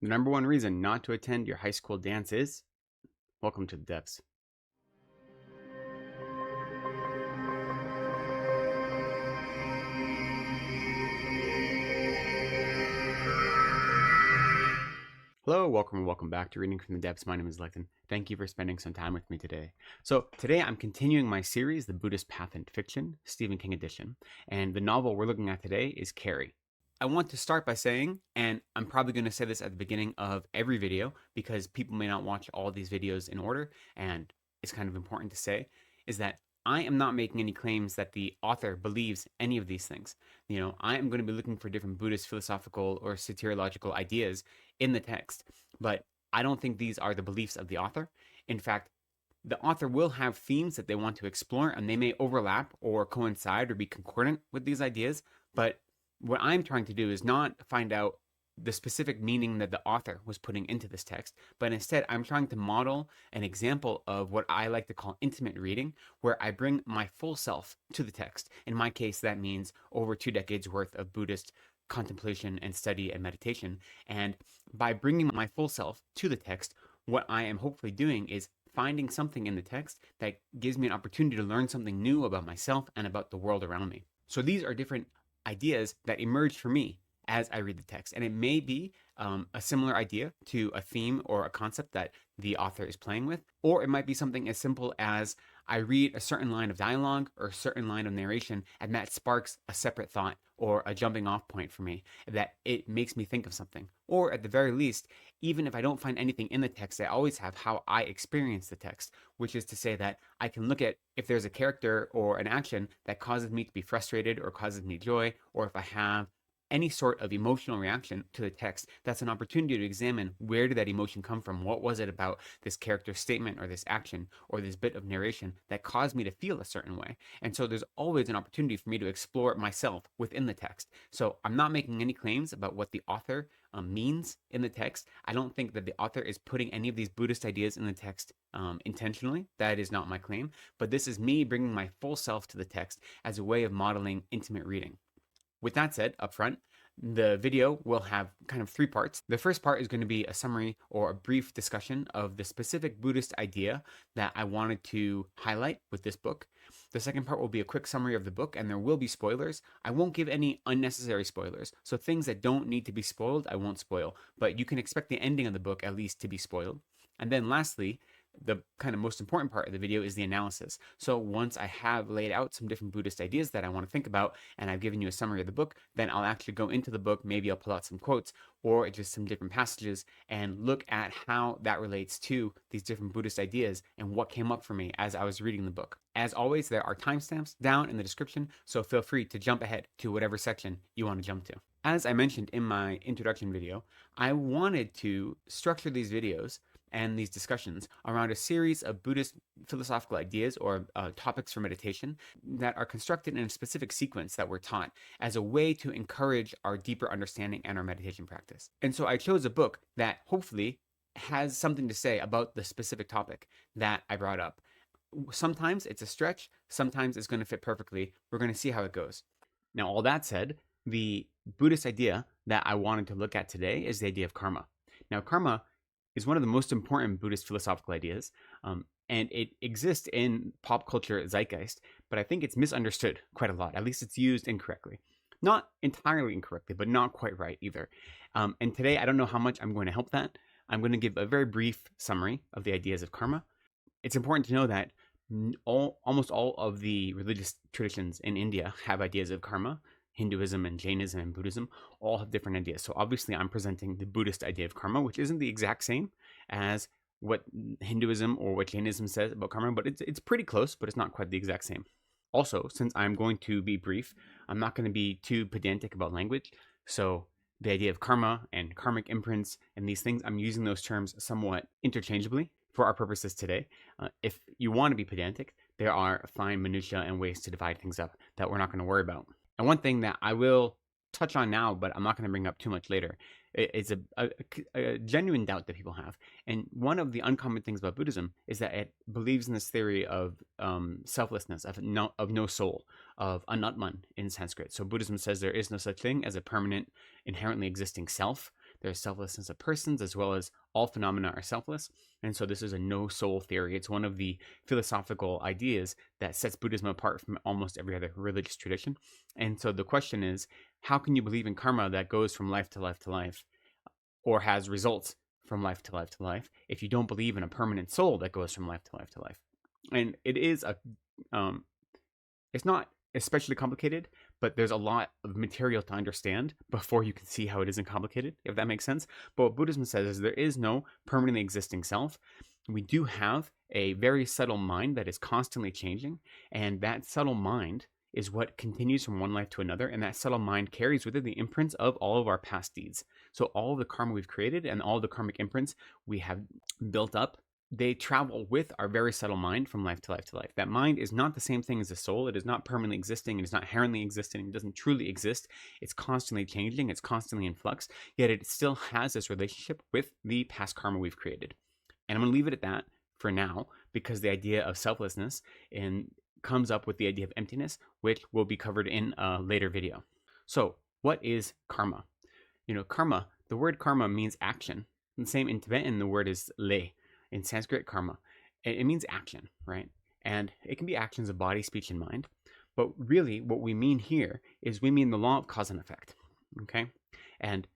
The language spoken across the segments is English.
The number one reason not to attend your high school dance is welcome to the depths. Hello, welcome back to Reading from the Depths. My name is Lecton. Thank you for spending some time with me today. So today I'm continuing my series, The Buddhist Path into Fiction, Stephen King edition, and the novel we're looking at today is Carrie. I want to start by saying, and I'm probably going to say this at the beginning of every video because people may not watch all these videos in order, and it's kind of important to say, is that I am not making any claims that the author believes any of these things. I am going to be looking for different Buddhist philosophical or soteriological ideas in the text, but I don't think these are the beliefs of the author. In fact, the author will have themes that they want to explore, and they may overlap or coincide or be concordant with these ideas, but what I'm trying to do is not find out the specific meaning that the author was putting into this text, but instead I'm trying to model an example of what I like to call intimate reading, where I bring my full self to the text. In my case, that means over 2 decades worth of Buddhist contemplation and study and meditation. And by bringing my full self to the text, what I am hopefully doing is finding something in the text that gives me an opportunity to learn something new about myself and about the world around me. So these are different ideas that emerge for me as I read the text. And it may be a similar idea to a theme or a concept that the author is playing with, or it might be something as simple as I read a certain line of dialogue or a certain line of narration, and that sparks a separate thought or a jumping off point for me, that it makes me think of something. Or at the very least, even if I don't find anything in the text, I always have how I experience the text, which is to say that I can look at if there's a character or an action that causes me to be frustrated or causes me joy, or if I have any sort of emotional reaction to the text, that's an opportunity to examine where did that emotion come from? What was it about this character's statement or this action or this bit of narration that caused me to feel a certain way? And so there's always an opportunity for me to explore myself within the text. So I'm not making any claims about what the author means in the text. I don't think that the author is putting any of these Buddhist ideas in the text intentionally. That is not my claim. But this is me bringing my full self to the text as a way of modeling intimate reading. With that said, up front, the video will have kind of 3 parts. The first part is going to be a summary or a brief discussion of the specific Buddhist idea that I wanted to highlight with this book. The second part will be a quick summary of the book, and there will be spoilers. I won't give any unnecessary spoilers. So things that don't need to be spoiled, I won't spoil. But you can expect the ending of the book at least to be spoiled. And then lastly, the kind of most important part of the video is the analysis. So once I have laid out some different Buddhist ideas that I want to think about, and I've given you a summary of the book, then I'll actually go into the book. Maybe I'll pull out some quotes or just some different passages and look at how that relates to these different Buddhist ideas and what came up for me as I was reading the book. As always, there are timestamps down in the description, so feel free to jump ahead to whatever section you want to jump to. As I mentioned in my introduction video, I wanted to structure these videos and these discussions around a series of Buddhist philosophical ideas or topics for meditation that are constructed in a specific sequence that we're taught as a way to encourage our deeper understanding and our meditation practice. And so I chose a book that hopefully has something to say about the specific topic that I brought up. Sometimes it's a stretch, sometimes it's going to fit perfectly. We're going to see how it goes. Now, all that said, the Buddhist idea that I wanted to look at today is the idea of karma. Now, karma is one of the most important Buddhist philosophical ideas, and it exists in pop culture zeitgeist, but I think it's misunderstood quite a lot. At least it's used incorrectly. Not entirely incorrectly, but not quite right either. And today, I don't know how much I'm going to help that. I'm going to give a very brief summary of the ideas of karma. It's important to know that almost all of the religious traditions in India have ideas of karma. Hinduism and Jainism and Buddhism all have different ideas. So obviously I'm presenting the Buddhist idea of karma, which isn't the exact same as what Hinduism or what Jainism says about karma, but it's pretty close, but it's not quite the exact same. Also, since I'm going to be brief, I'm not going to be too pedantic about language. So the idea of karma and karmic imprints and these things, I'm using those terms somewhat interchangeably for our purposes today. If you want to be pedantic, there are fine minutiae and ways to divide things up that we're not going to worry about. And one thing that I will touch on now, but I'm not going to bring up too much later, is a genuine doubt that people have. And one of the uncommon things about Buddhism is that it believes in this theory of selflessness, of no soul, of anatman in Sanskrit. So Buddhism says there is no such thing as a permanent, inherently existing self. there's selflessness of persons, as well as all phenomena are selfless. And so this is a no soul theory. It's one of the philosophical ideas that sets Buddhism apart from almost every other religious tradition. And so the question is, how can you believe in karma that goes from life to life to life, or has results from life to life to life, if you don't believe in a permanent soul that goes from life to life to life? And it is it's not especially complicated, but there's a lot of material to understand before you can see how it isn't complicated, if that makes sense. But what Buddhism says is there is no permanently existing self. We do have a very subtle mind that is constantly changing, and that subtle mind is what continues from one life to another, and that subtle mind carries with it the imprints of all of our past deeds. So all of the karma we've created and all the karmic imprints we have built up, they travel with our very subtle mind from life to life to life. That mind is not the same thing as the soul. It is not permanently existing. It is not inherently existing. It doesn't truly exist. It's constantly changing. It's constantly in flux. Yet it still has this relationship with the past karma we've created. And I'm going to leave it at that for now, because the idea of selflessness comes up with the idea of emptiness, which will be covered in a later video. So what is karma? Karma, the word karma means action. And the same in Tibetan, the word is le. In Sanskrit, karma, it means action, right? And it can be actions of body, speech, and mind. But really, what we mean here is we mean the law of cause and effect, okay? And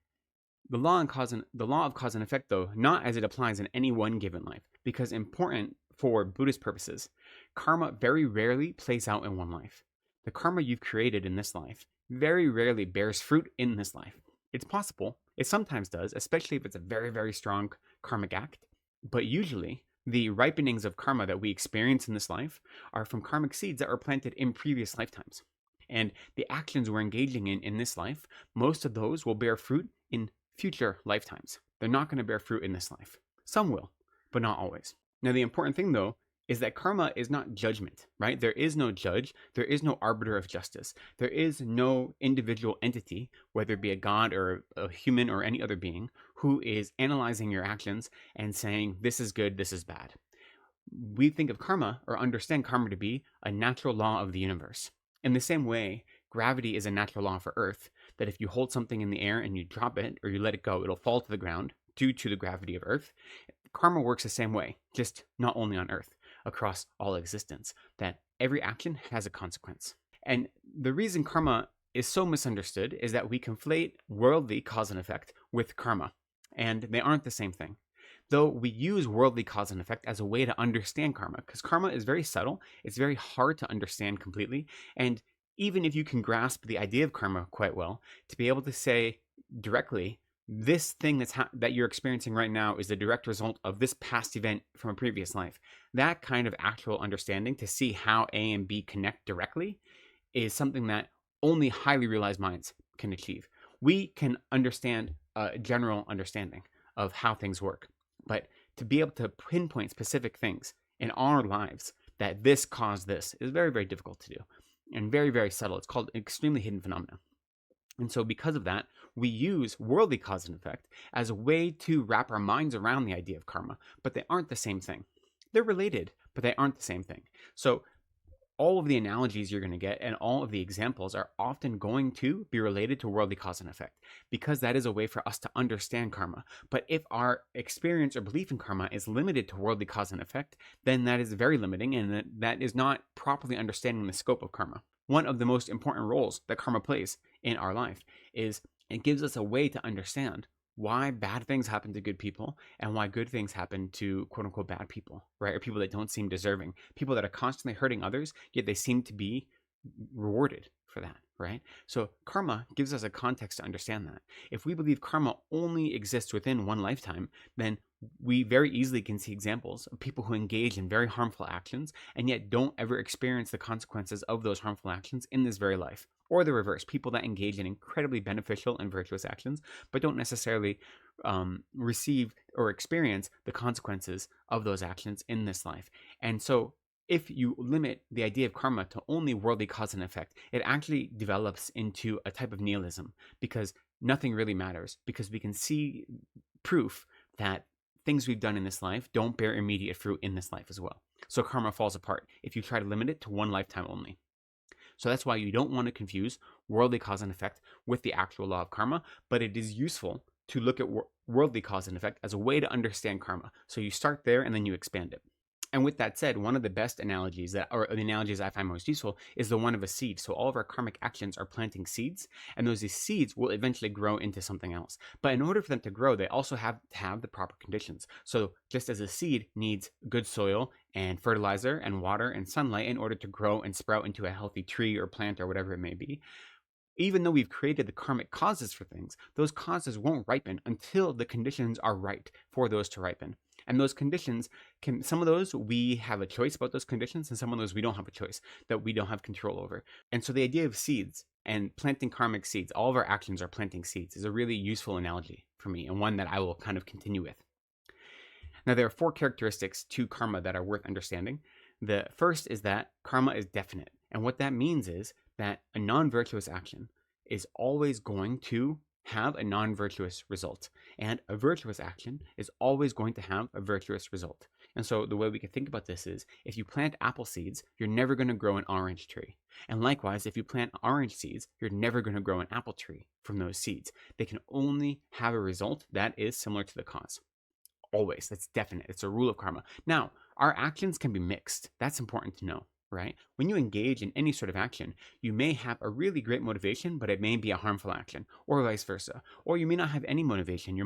the law of cause and effect, though, not as it applies in any one given life, because important for Buddhist purposes, karma very rarely plays out in one life. The karma you've created in this life very rarely bears fruit in this life. It's possible. It sometimes does, especially if it's a very, very strong karmic act. But usually, the ripenings of karma that we experience in this life are from karmic seeds that were planted in previous lifetimes. And the actions we're engaging in this life, most of those will bear fruit in future lifetimes. They're not going to bear fruit in this life. Some will, but not always. Now, the important thing, though, is that karma is not judgment, right? There is no judge. There is no arbiter of justice. There is no individual entity, whether it be a god or a human or any other being, who is analyzing your actions and saying, this is good, this is bad. We think of karma, or understand karma, to be a natural law of the universe. In the same way, gravity is a natural law for Earth, that if you hold something in the air and you drop it or you let it go, it'll fall to the ground due to the gravity of Earth. Karma works the same way, just not only on Earth, across all existence, that every action has a consequence. And the reason karma is so misunderstood is that we conflate worldly cause and effect with karma, and they aren't the same thing. Though we use worldly cause and effect as a way to understand karma, because karma is very subtle, it's very hard to understand completely, and even if you can grasp the idea of karma quite well, to be able to say directly, this thing that you're experiencing right now is the direct result of this past event from a previous life. That kind of actual understanding, to see how A and B connect directly, is something that only highly realized minds can achieve. We can understand a general understanding of how things work, but to be able to pinpoint specific things in our lives that this caused this is very, very difficult to do, and very, very subtle. It's called extremely hidden phenomena. And so because of that, we use worldly cause and effect as a way to wrap our minds around the idea of karma, but they aren't the same thing. They're related, but they aren't the same thing. So all of the analogies you're going to get and all of the examples are often going to be related to worldly cause and effect, because that is a way for us to understand karma. But if our experience or belief in karma is limited to worldly cause and effect, then that is very limiting, and that is not properly understanding the scope of karma. One of the most important roles that karma plays in our life is it gives us a way to understand why bad things happen to good people and why good things happen to quote unquote bad people, right? Or people that don't seem deserving, people that are constantly hurting others, yet they seem to be rewarded for that, right? So karma gives us a context to understand that. If we believe karma only exists within one lifetime, then we very easily can see examples of people who engage in very harmful actions and yet don't ever experience the consequences of those harmful actions in this very life. Or the reverse, people that engage in incredibly beneficial and virtuous actions, but don't necessarily receive or experience the consequences of those actions in this life. And so if you limit the idea of karma to only worldly cause and effect, it actually develops into a type of nihilism, because nothing really matters, because we can see proof that things we've done in this life don't bear immediate fruit in this life as well. So karma falls apart if you try to limit it to one lifetime only. So that's why you don't want to confuse worldly cause and effect with the actual law of karma, but it is useful to look at worldly cause and effect as a way to understand karma. So you start there and then you expand it. And with that said, one of the best analogies or the analogies I find most useful is the one of a seed. So all of our karmic actions are planting seeds, and those seeds will eventually grow into something else. But in order for them to grow, they also have to have the proper conditions. So just as a seed needs good soil and fertilizer and water and sunlight in order to grow and sprout into a healthy tree or plant or whatever it may be, even though we've created the karmic causes for things, those causes won't ripen until the conditions are right for those to ripen. And those conditions some of those we have a choice about those conditions, and some of those we don't have a choice, that we don't have control over. And so the idea of seeds and planting karmic seeds, all of our actions are planting seeds, is a really useful analogy for me, and one that I will kind of continue with. Now, there are 4 characteristics to karma that are worth understanding. The first is that karma is definite. And what that means is that a non-virtuous action is always going to have a non-virtuous result, and a virtuous action is always going to have a virtuous result. And so the way we can think about this is, if you plant apple seeds, you're never going to grow an orange tree. And likewise, if you plant orange seeds, you're never going to grow an apple tree from those seeds. They can only have a result that is similar to the cause. Always. That's definite. It's a rule of karma. Now, our actions can be mixed. That's important to know. Right? When you engage in any sort of action, you may have a really great motivation, but it may be a harmful action, or vice versa. Or you may not have any motivation. Your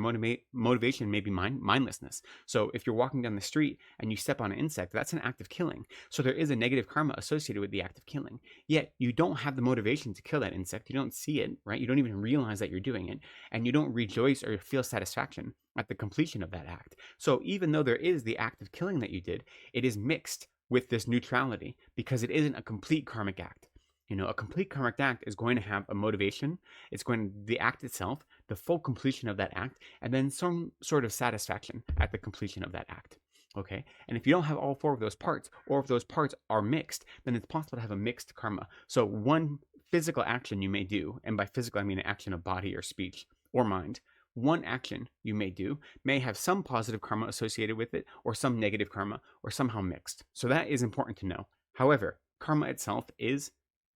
motivation may be mindlessness. So if you're walking down the street and you step on an insect, that's an act of killing. So there is a negative karma associated with the act of killing. Yet you don't have the motivation to kill that insect. You don't see it, right? You don't even realize that you're doing it, and you don't rejoice or feel satisfaction at the completion of that act. So even though there is the act of killing that you did, it is mixed with this neutrality, because it isn't a complete karmic act. A complete karmic act is going to have a motivation. It's the act itself, the full completion of that act, and then some sort of satisfaction at the completion of that act. Okay? And if you don't have all 4 of those parts, or if those parts are mixed, then it's possible to have a mixed karma. So one physical action you may do, and by physical I mean an action of body or speech or mind, one action you may do may have some positive karma associated with it, or some negative karma, or somehow mixed. So that is important to know. However, karma itself is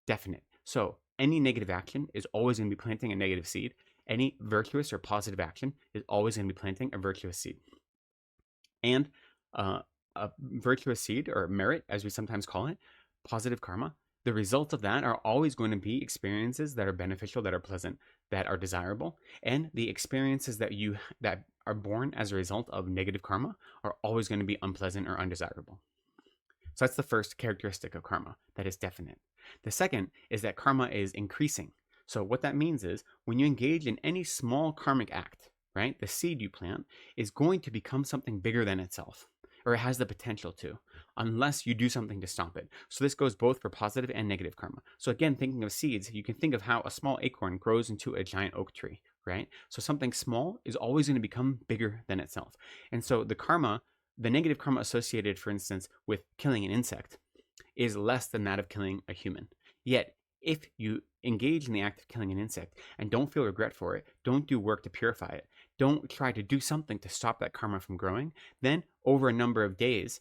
definite. So any negative action is always going to be planting a negative seed. Any virtuous or positive action is always going to be planting a virtuous seed. And a virtuous seed, or merit, as we sometimes call it, positive karma, the results of that are always going to be experiences that are beneficial, that are pleasant, that are desirable. And the experiences that are born as a result of negative karma are always going to be unpleasant or undesirable. So that's the first characteristic of karma that is definite. The second is that karma is increasing. So what that means is, when you engage in any small karmic act, right, the seed you plant is going to become something bigger than itself, or it has the potential to, unless you do something to stop it. So this goes both for positive and negative karma. So again, thinking of seeds, you can think of how a small acorn grows into a giant oak tree, right? So something small is always going to become bigger than itself. And so the negative karma associated, for instance, with killing an insect is less than that of killing a human. Yet, if you engage in the act of killing an insect and don't feel regret for it, don't do work to purify it, don't try to do something to stop that karma from growing, then over a number of days,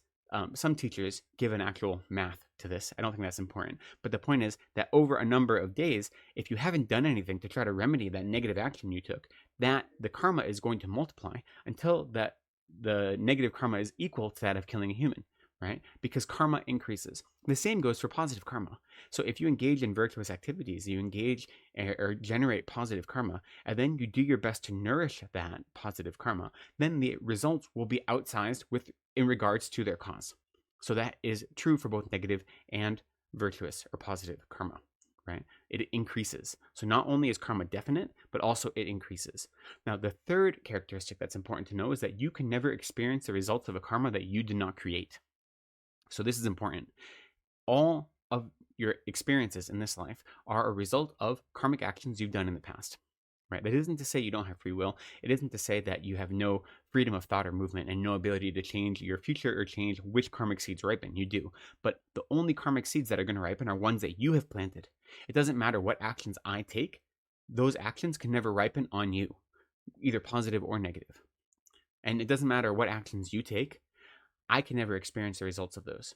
some teachers give an actual math to this. I don't think that's important. But the point is that over a number of days, if you haven't done anything to try to remedy that negative action you took, that the karma is going to multiply until that the negative karma is equal to that of killing a human, right? Because karma increases. The same goes for positive karma. So if you engage in virtuous activities, you engage or generate positive karma, and then you do your best to nourish that positive karma, then the results will be outsized in regards to their cause. So that is true for both negative and virtuous or positive karma, right? It increases. So not only is karma definite, but also it increases. Now, the third characteristic that's important to know is that you can never experience the results of a karma that you did not create. So this is important. All of your experiences in this life are a result of karmic actions you've done in the past, right? That isn't to say you don't have free will. It isn't to say that you have no freedom of thought or movement and no ability to change your future or change which karmic seeds ripen. You do. But the only karmic seeds that are going to ripen are ones that you have planted. It doesn't matter what actions I take. Those actions can never ripen on you, either positive or negative. And it doesn't matter what actions you take. I can never experience the results of those.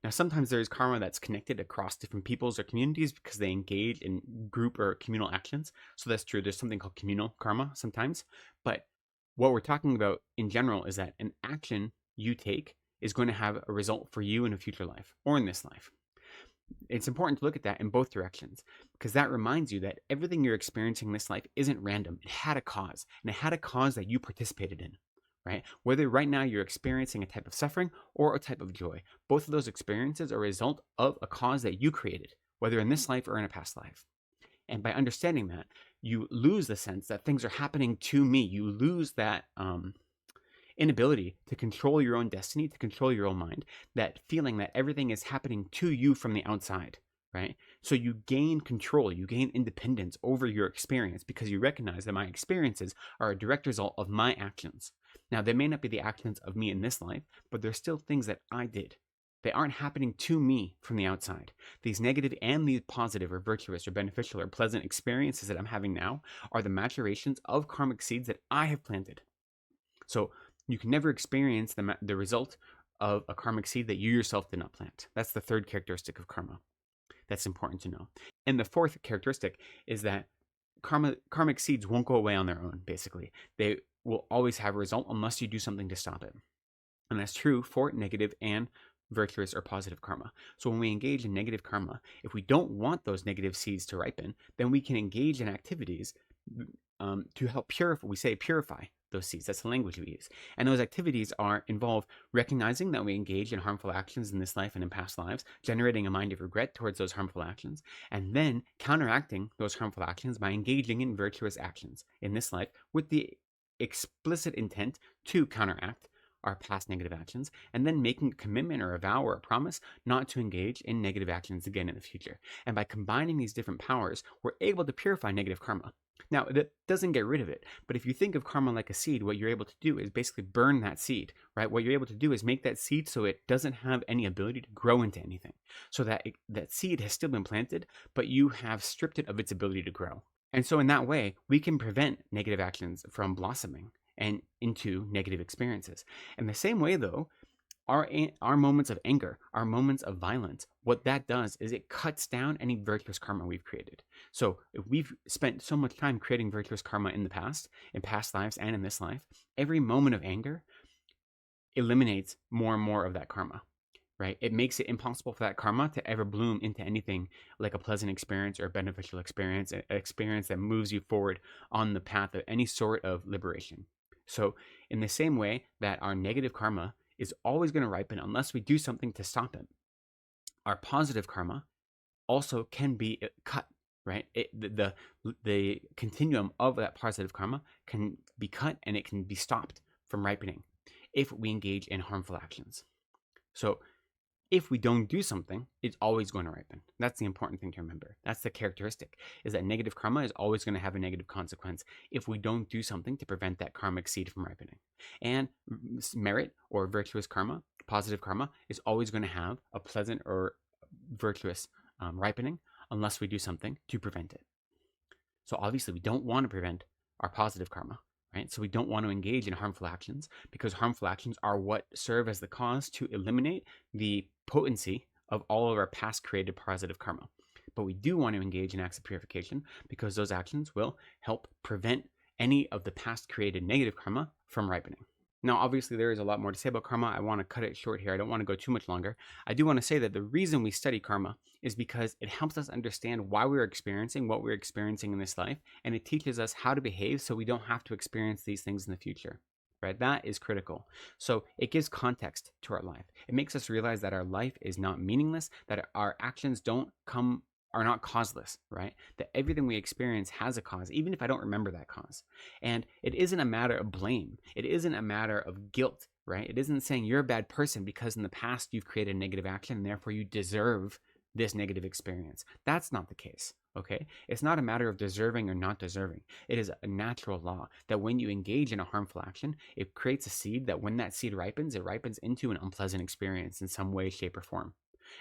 Now, sometimes there is karma that's connected across different peoples or communities because they engage in group or communal actions. So that's true. There's something called communal karma sometimes. But what we're talking about in general is that an action you take is going to have a result for you in a future life or in this life. It's important to look at that in both directions because that reminds you that everything you're experiencing in this life isn't random. It had a cause, and it had a cause that you participated in, right? Whether right now you're experiencing a type of suffering or a type of joy, both of those experiences are a result of a cause that you created, whether in this life or in a past life. And by understanding that, you lose the sense that things are happening to me. You lose that inability to control your own destiny, to control your own mind, that feeling that everything is happening to you from the outside, right? So you gain control, you gain independence over your experience because you recognize that my experiences are a direct result of my actions. Now, they may not be the actions of me in this life, but they're still things that I did. They aren't happening to me from the outside. These negative and these positive or virtuous or beneficial or pleasant experiences that I'm having now are the maturations of karmic seeds that I have planted. So you can never experience the result of a karmic seed that you yourself did not plant. That's the third characteristic of karma. That's important to know. And the fourth characteristic is that karmic seeds won't go away on their own, basically. They will always have a result unless you do something to stop it. And that's true for negative and virtuous or positive karma. So when we engage in negative karma, if we don't want those negative seeds to ripen, then we can engage in activities to help purify those seeds. That's the language we use. And those activities involve recognizing that we engage in harmful actions in this life and in past lives, generating a mind of regret towards those harmful actions, and then counteracting those harmful actions by engaging in virtuous actions in this life with the explicit intent to counteract our past negative actions, and then making a commitment or a vow or a promise not to engage in negative actions again in the future. And by combining these different powers, we're able to purify negative karma. Now, that doesn't get rid of it, but if you think of karma like a seed, what you're able to do is basically burn that seed, right? What you're able to do is make that seed so it doesn't have any ability to grow into anything, so that that seed has still been planted, but you have stripped it of its ability to grow. And so in that way, we can prevent negative actions from blossoming and into negative experiences. In the same way, though, our moments of anger, our moments of violence, what that does is it cuts down any virtuous karma we've created. So if we've spent so much time creating virtuous karma in the past, in past lives and in this life, every moment of anger eliminates more and more of that karma, right? It makes it impossible for that karma to ever bloom into anything like a pleasant experience or a beneficial experience, an experience that moves you forward on the path of any sort of liberation. So in the same way that our negative karma is always going to ripen unless we do something to stop it, our positive karma also can be cut, right? The continuum of that positive karma can be cut and it can be stopped from ripening if we engage in harmful actions. So if we don't do something, it's always going to ripen. That's the important thing to remember. That's the characteristic, is that negative karma is always going to have a negative consequence if we don't do something to prevent that karmic seed from ripening. And merit or virtuous karma, positive karma, is always going to have a pleasant or virtuous ripening unless we do something to prevent it. So obviously we don't want to prevent our positive karma, right? So we don't want to engage in harmful actions because harmful actions are what serve as the cause to eliminate the potency of all of our past created positive karma. But we do want to engage in acts of purification because those actions will help prevent any of the past created negative karma from ripening. Now, obviously, there is a lot more to say about karma. I want to cut it short here. I don't want to go too much longer. I do want to say that the reason we study karma is because it helps us understand why we're experiencing what we're experiencing in this life, and it teaches us how to behave so we don't have to experience these things in the future, right? That is critical. So it gives context to our life. It makes us realize that our life is not meaningless, that our actions are not causeless, right? That everything we experience has a cause, even if I don't remember that cause. And it isn't a matter of blame. It isn't a matter of guilt, right? It isn't saying you're a bad person because in the past you've created a negative action and therefore you deserve this negative experience. That's not the case, okay? It's not a matter of deserving or not deserving. It is a natural law that when you engage in a harmful action, it creates a seed that when that seed ripens, it ripens into an unpleasant experience in some way, shape, or form.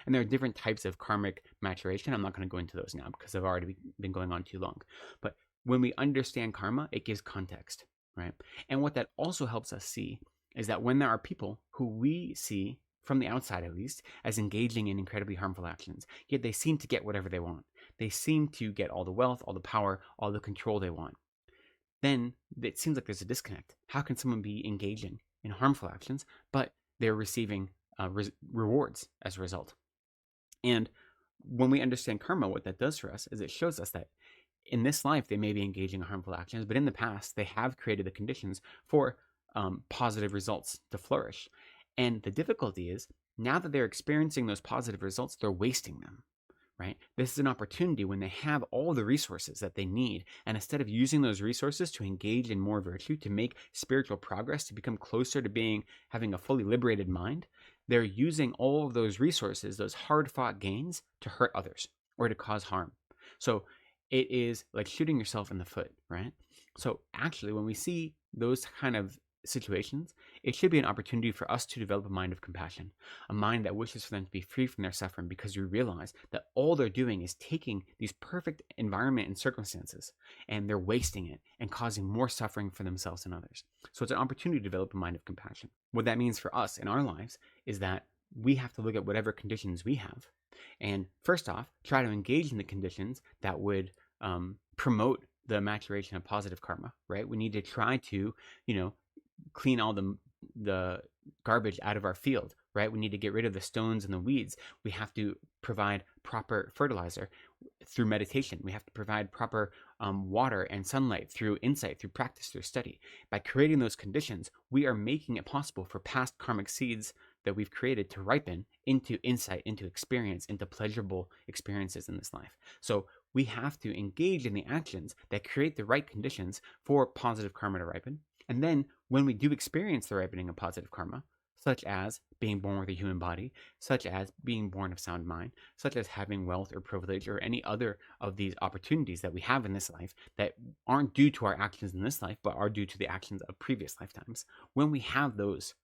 And there are different types of karmic maturation. I'm not going to go into those now because I've already been going on too long. But when we understand karma, it gives context, right? And what that also helps us see is that when there are people who we see from the outside at least, as engaging in incredibly harmful actions, yet they seem to get whatever they want. They seem to get all the wealth, all the power, all the control they want. Then it seems like there's a disconnect. How can someone be engaging in harmful actions, but they're receiving rewards as a result? And when we understand karma, what that does for us is it shows us that in this life, they may be engaging in harmful actions, but in the past, they have created the conditions for positive results to flourish. And the difficulty is, now that they're experiencing those positive results, they're wasting them, right? This is an opportunity when they have all the resources that they need, and instead of using those resources to engage in more virtue, to make spiritual progress, to become closer to having a fully liberated mind, they're using all of those resources, those hard-fought gains, to hurt others or to cause harm. So it is like shooting yourself in the foot, right? So actually, when we see those kind of situations, it should be an opportunity for us to develop a mind of compassion, a mind that wishes for them to be free from their suffering, because you realize that all they're doing is taking these perfect environment and circumstances and they're wasting it and causing more suffering for themselves and others. So it's an opportunity to develop a mind of compassion. What that means for us in our lives is that we have to look at whatever conditions we have and first off, try to engage in the conditions that would promote the maturation of positive karma, right? We need to try to, clean all the garbage out of our field, right? We need to get rid of the stones and the weeds. We have to provide proper fertilizer through meditation. We have to provide proper water and sunlight through insight, through practice, through study. By creating those conditions, we are making it possible for past karmic seeds that we've created to ripen into insight, into experience, into pleasurable experiences in this life. So we have to engage in the actions that create the right conditions for positive karma to ripen. And then when we do experience the ripening of positive karma, such as being born with a human body, such as being born of sound mind, such as having wealth or privilege or any other of these opportunities that we have in this life that aren't due to our actions in this life, but are due to the actions of previous lifetimes. When we have those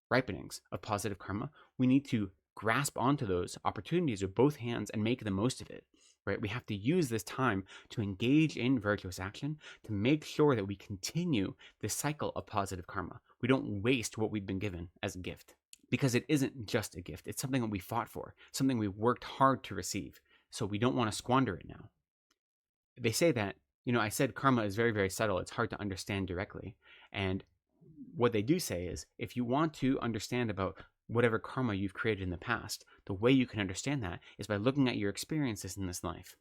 ripenings of positive karma, we need to grasp onto those opportunities with both hands and make the most of it, right? We have to use this time to engage in virtuous action to make sure that we continue this cycle of positive karma. We don't waste what we've been given as a gift, because it isn't just a gift. It's something that we fought for, something we worked hard to receive. So we don't want to squander it now. They say that, I said karma is very, very subtle. It's hard to understand directly. And what they do say is, if you want to understand about whatever karma you've created in the past, the way you can understand that is by looking at your experiences in this life.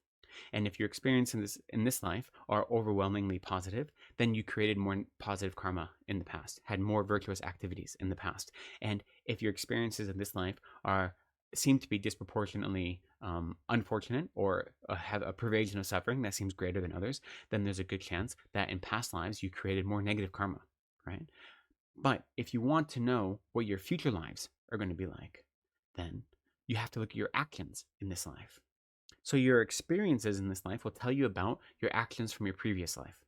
And if your experiences in this life are overwhelmingly positive, then you created more positive karma in the past, had more virtuous activities in the past. And if your experiences in this life seem to be disproportionately unfortunate or have a pervasion of suffering that seems greater than others, then there's a good chance that in past lives you created more negative karma, right? But if you want to know what your future lives are going to be like, then you have to look at your actions in this life. So your experiences in this life will tell you about your actions from your previous life.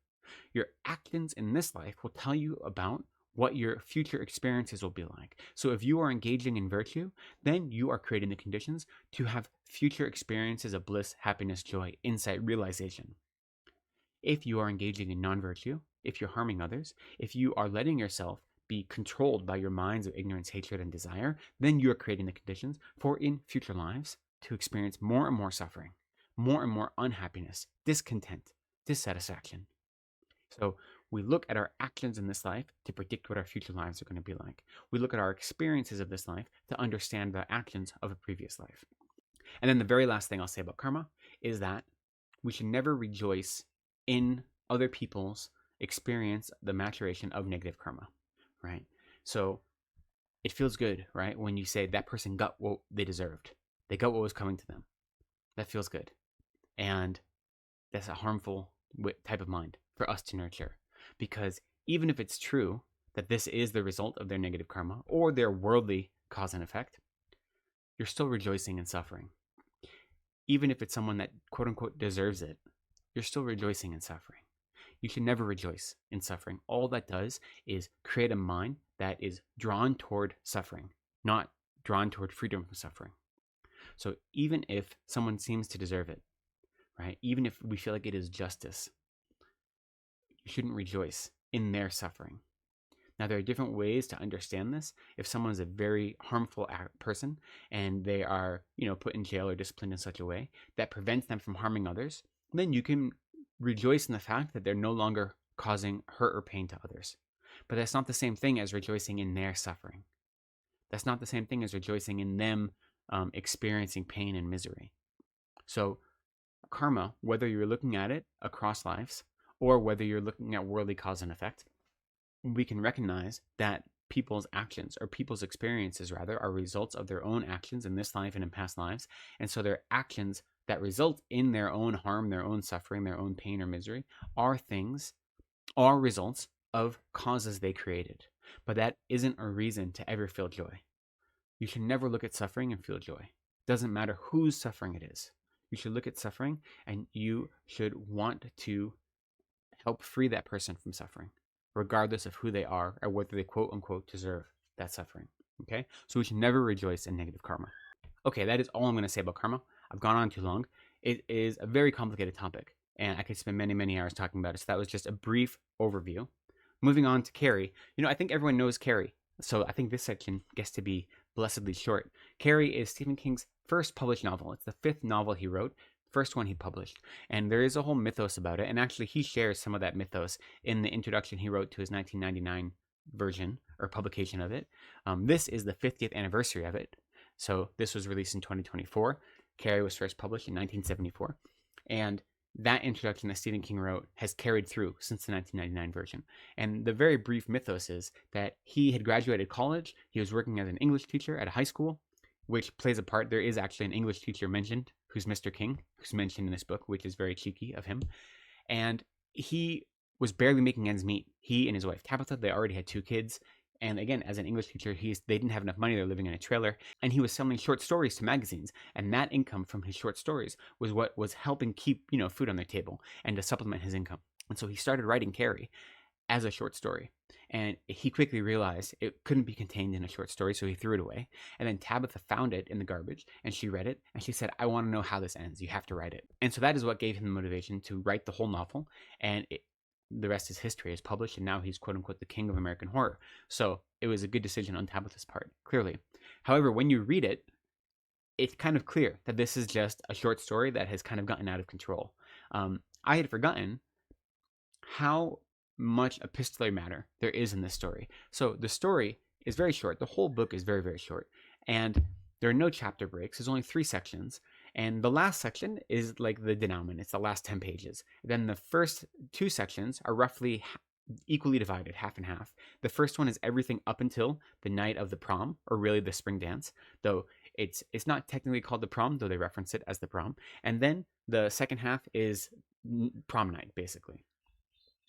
Your actions in this life will tell you about what your future experiences will be like. So if you are engaging in virtue, then you are creating the conditions to have future experiences of bliss, happiness, joy, insight, realization. If you are engaging in non-virtue, if you're harming others, if you are letting yourself be controlled by your minds of ignorance, hatred, and desire, then you are creating the conditions for in future lives to experience more and more suffering, more and more unhappiness, discontent, dissatisfaction. So we look at our actions in this life to predict what our future lives are going to be like. We look at our experiences of this life to understand the actions of a previous life. And then the very last thing I'll say about karma is that we should never rejoice in other people's experience the maturation of negative karma, right? So it feels good, right? When you say that person got what they deserved. They got what was coming to them. That feels good. And that's a harmful type of mind for us to nurture. Because even if it's true that this is the result of their negative karma or their worldly cause and effect, you're still rejoicing in suffering. Even if it's someone that quote unquote deserves it, you're still rejoicing in suffering. You should never rejoice in suffering. All that does is create a mind that is drawn toward suffering, not drawn toward freedom from suffering. So even if someone seems to deserve it, right? Even if we feel like it is justice, you shouldn't rejoice in their suffering. Now, there are different ways to understand this. If someone's a very harmful person and they are, put in jail or disciplined in such a way that prevents them from harming others, then you can rejoice in the fact that they're no longer causing hurt or pain to others. But that's not the same thing as rejoicing in their suffering. That's not the same thing as rejoicing in them experiencing pain and misery. So karma, whether you're looking at it across lives or whether you're looking at worldly cause and effect, we can recognize that people's actions, or people's experiences rather, are results of their own actions in this life and in past lives. And so their actions that result in their own harm, their own suffering, their own pain or misery are results of causes they created. But that isn't a reason to ever feel joy. You should never look at suffering and feel joy. It doesn't matter whose suffering it is. You should look at suffering and you should want to help free that person from suffering, regardless of who they are or whether they quote unquote deserve that suffering. Okay? So we should never rejoice in negative karma. Okay, that is all I'm going to say about karma. I've gone on too long. It is a very complicated topic, and I could spend many, many hours talking about it. So that was just a brief overview. Moving on to Carrie. I think everyone knows Carrie, so I think this section gets to be blessedly short. Carrie is Stephen King's first published novel. It's the 5th novel he wrote, first one he published, and there is a whole mythos about it, and actually he shares some of that mythos in the introduction he wrote to his 1999 version or publication of it. This is the 50th anniversary of it, so this was released in 2024. Carrie was first published in 1974, and that introduction that Stephen King wrote has carried through since the 1999 version. And the very brief mythos is that he had graduated college, he was working as an English teacher at a high school, which plays a part. There is actually an English teacher mentioned, who's Mr. King, who's mentioned in this book, which is very cheeky of him. And he was barely making ends meet. He and his wife Tabitha, they already had 2 kids. And again, as an English teacher, they didn't have enough money. They were living in a trailer. And he was selling short stories to magazines. And that income from his short stories was what was helping keep, food on their table and to supplement his income. And so he started writing Carrie as a short story. And he quickly realized it couldn't be contained in a short story, so he threw it away. And then Tabitha found it in the garbage, and she read it, and she said, I want to know how this ends. You have to write it. And so that is what gave him the motivation to write the whole novel. And the rest is history. Is published, and now he's quote-unquote the king of American horror. So it was a good decision on Tabitha's part, clearly. However, when you read it, it's kind of clear that this is just a short story that has kind of gotten out of control. I had forgotten how much epistolary matter there is in this story. So the story is very short. The whole book is very, very short. And there are no chapter breaks. There's only 3 sections. And the last section is like the denouement. It's the last 10 pages. Then the first 2 sections are roughly equally divided, half and half. The first one is everything up until the night of the prom, or really the spring dance, though it's not technically called the prom, though they reference it as the prom. And then the second half is prom night, basically.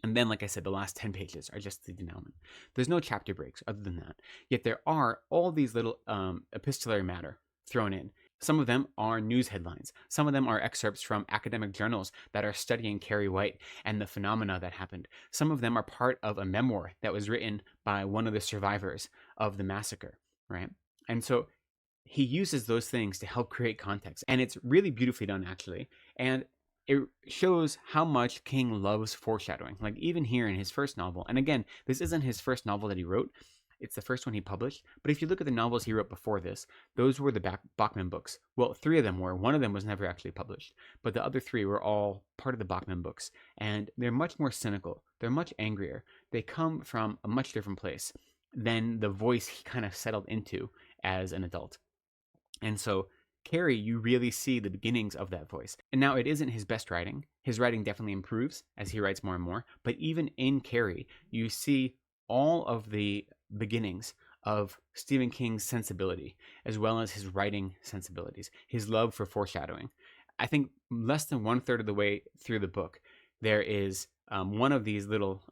And then, like I said, the last 10 pages are just the denouement. There's no chapter breaks other than that. Yet there are all these little epistolary matter thrown in. Some of them are news headlines. Some of them are excerpts from academic journals that are studying Carrie White and the phenomena that happened. Some of them are part of a memoir that was written by one of the survivors of the massacre, right? And so he uses those things to help create context. And it's really beautifully done, actually. And it shows how much King loves foreshadowing. Like even here in his first novel, and again, this isn't his first novel that he wrote. It's the first one he published. But if you look at the novels he wrote before this, those were the Bachman books. Well, 3 of them were. One of them was never actually published. But the other 3 were all part of the Bachman books. And they're much more cynical. They're much angrier. They come from a much different place than the voice he kind of settled into as an adult. And so Carrie, you really see the beginnings of that voice. And now it isn't his best writing. His writing definitely improves as he writes more and more. But even in Carrie, you see all of the beginnings of Stephen King's sensibility, as well as his writing sensibilities, his love for foreshadowing. I think less than 1/3 of the way through the book, there is one of these little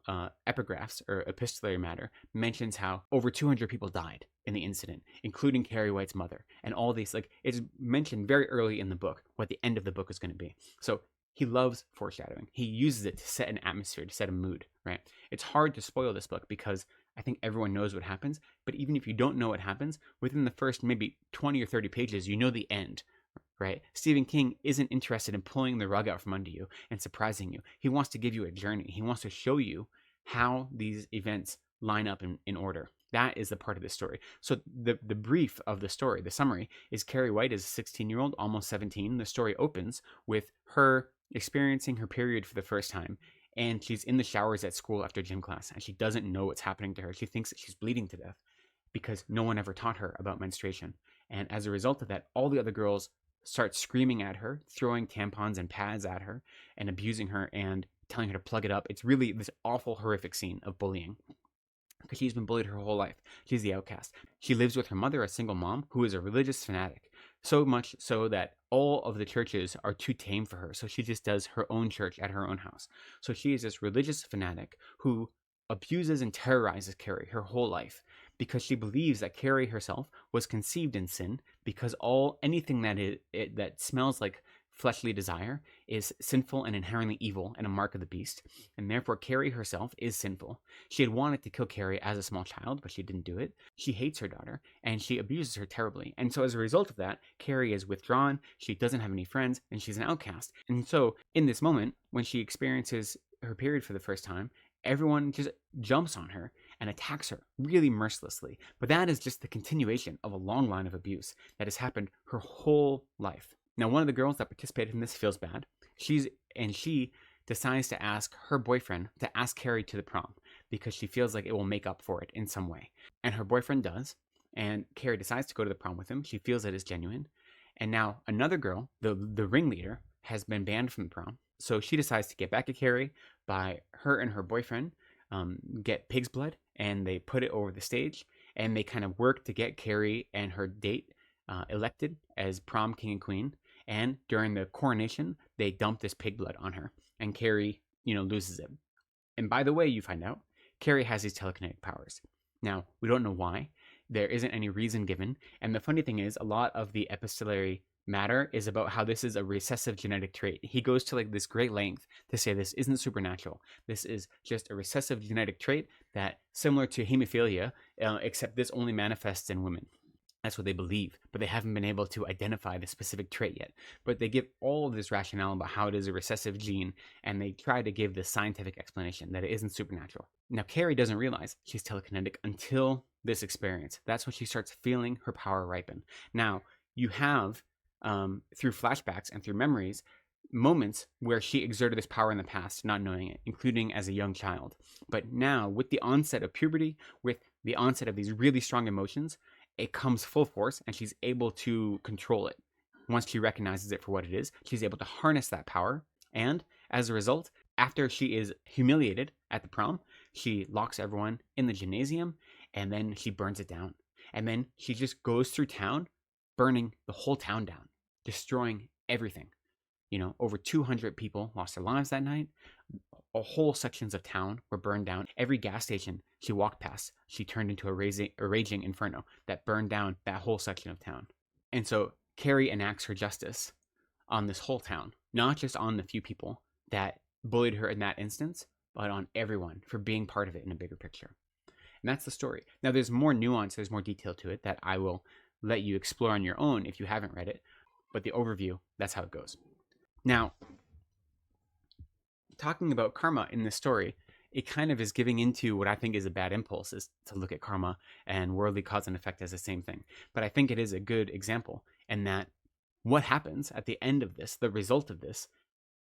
epigraphs or epistolary matter mentions how over 200 people died in the incident, including Carrie White's mother. And all these, like, it's mentioned very early in the book what the end of the book is going to be. So he loves foreshadowing. He uses it to set an atmosphere, to set a mood, right? It's hard to spoil this book because I think everyone knows what happens. But even if you don't know what happens, within the first maybe 20 or 30 pages, you know the end, right? Stephen King isn't interested in pulling the rug out from under you and surprising you. He wants to give you a journey. He wants to show you how these events line up in order. That is the part of the story. So the brief of the story, the summary, is Carrie White is a 16-year-old, almost 17. The story opens with her experiencing her period for the first time, and she's in the showers at school after gym class, and she doesn't know what's happening to her. She thinks that she's bleeding to death because no one ever taught her about menstruation. And as a result of that, all the other girls start screaming at her, throwing tampons and pads at her, and abusing her and telling her to plug it up. It's really this awful, horrific scene of bullying, because she's been bullied her whole life. She's the outcast. She lives with her mother, a single mom, who is a religious fanatic. So much so that all of the churches are too tame for her. So she just does her own church at her own house. So she is this religious fanatic who abuses and terrorizes Carrie her whole life, because she believes that Carrie herself was conceived in sin, because anything that smells like fleshly desire is sinful and inherently evil and a mark of the beast, and therefore Carrie herself is sinful. She had wanted to kill Carrie as a small child, but she didn't do it. She hates her daughter, and she abuses her terribly. And so as a result of that, Carrie is withdrawn, she doesn't have any friends, and she's an outcast. And so in this moment, when she experiences her period for the first time, everyone just jumps on her and attacks her really mercilessly. But that is just the continuation of a long line of abuse that has happened her whole life. Now, one of the girls that participated in this feels bad. She decides to ask her boyfriend to ask Carrie to the prom, because she feels like it will make up for it in some way. And her boyfriend does, and Carrie decides to go to the prom with him. She feels it is genuine. And now another girl, the ringleader, has been banned from the prom. So she decides to get back at Carrie by her and her boyfriend get pig's blood, and they put it over the stage, and they kind of work to get Carrie and her date elected as prom king and queen. And during the coronation, they dump this pig blood on her, and Carrie, loses it. And by the way, you find out Carrie has these telekinetic powers. Now, we don't know why. There isn't any reason given. And the funny thing is, a lot of the epistolary matter is about how this is a recessive genetic trait. He goes to this great length to say this isn't supernatural. This is just a recessive genetic trait that, similar to hemophilia, except this only manifests in women. That's what they believe, but they haven't been able to identify the specific trait yet. But they give all of this rationale about how it is a recessive gene, and they try to give this scientific explanation that it isn't supernatural. Now, Carrie doesn't realize she's telekinetic until this experience. That's when she starts feeling her power ripen. Now, you have, through flashbacks and through memories, moments where she exerted this power in the past, not knowing it, including as a young child. But now, with the onset of puberty, with the onset of these really strong emotions, it comes full force, and she's able to control it. Once she recognizes it for what it is, she's able to harness that power. And as a result, after she is humiliated at the prom, she locks everyone in the gymnasium, and then she burns it down. And then she just goes through town, burning the whole town down, destroying everything. Over 200 people lost their lives that night. Whole sections of town were burned down. Every gas station she walked past, she turned into a raging inferno that burned down that whole section of town. And so Carrie enacts her justice on this whole town, not just on the few people that bullied her in that instance, but on everyone for being part of it in a bigger picture. And that's the story. Now, there's more nuance, there's more detail to it that I will let you explore on your own if you haven't read it. But the overview, that's how it goes. Now, talking about karma in this story, it kind of is giving into what I think is a bad impulse, is to look at karma and worldly cause and effect as the same thing. But I think it is a good example, and that what happens at the end of this, the result of this,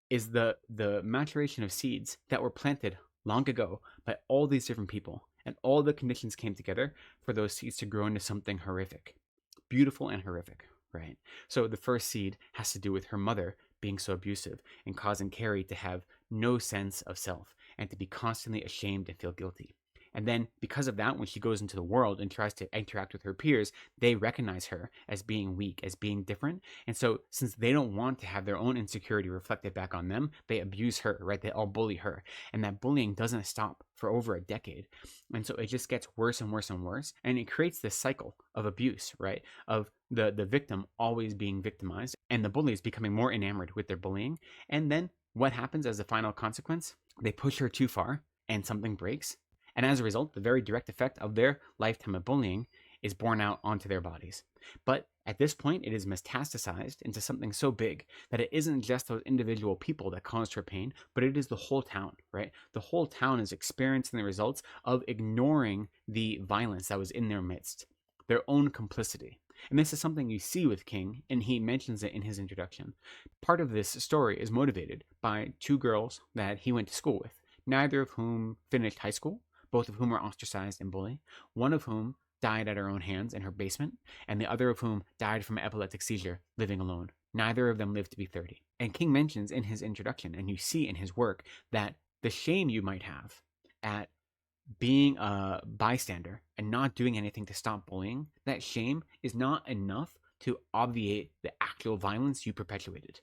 is the maturation of seeds that were planted long ago by all these different people, and all the conditions came together for those seeds to grow into something horrific, beautiful and horrific, right? So the first seed has to do with her mother being so abusive and causing Carrie to have no sense of self and to be constantly ashamed and feel guilty. And then because of that, when she goes into the world and tries to interact with her peers, they recognize her as being weak, as being different. And so since they don't want to have their own insecurity reflected back on them, they abuse her, right? They all bully her. And that bullying doesn't stop for over a decade. And so it just gets worse and worse and worse. And it creates this cycle of abuse, right? Of the victim always being victimized and the bullies becoming more enamored with their bullying. And then what happens as a final consequence? They push her too far and something breaks. And as a result, the very direct effect of their lifetime of bullying is borne out onto their bodies. But At this point, it is metastasized into something so big that it isn't just those individual people that caused her pain, but it is the whole town, right? The whole town is experiencing the results of ignoring the violence that was in their midst, their own complicity. And this is something you see with King, and he mentions it in his introduction. Part of this story is motivated by two girls that he went to school with, neither of whom finished high school, both of whom were ostracized and bullied, one of whom died at her own hands in her basement, and the other of whom died from an epileptic seizure living alone. Neither of them lived to be 30. And King mentions in his introduction, and you see in his work, that the shame you might have at being a bystander and not doing anything to stop bullying, that shame is not enough to obviate the actual violence you perpetuated,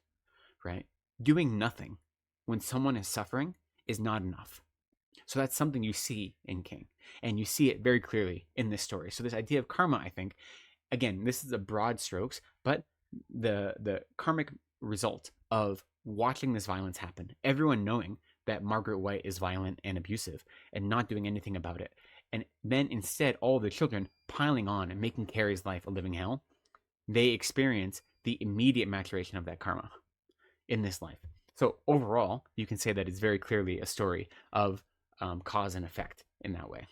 right? Doing nothing when someone is suffering is not enough. So that's something you see in King, and you see it very clearly in this story. So this idea of karma, I think, again, this is a broad strokes, but the karmic result of watching this violence happen, everyone knowing that Margaret White is violent and abusive and not doing anything about it, and then instead all the children piling on and making Carrie's life a living hell, they experience the immediate maturation of that karma in this life. So overall, you can say that it's very clearly a story of cause and effect in that way.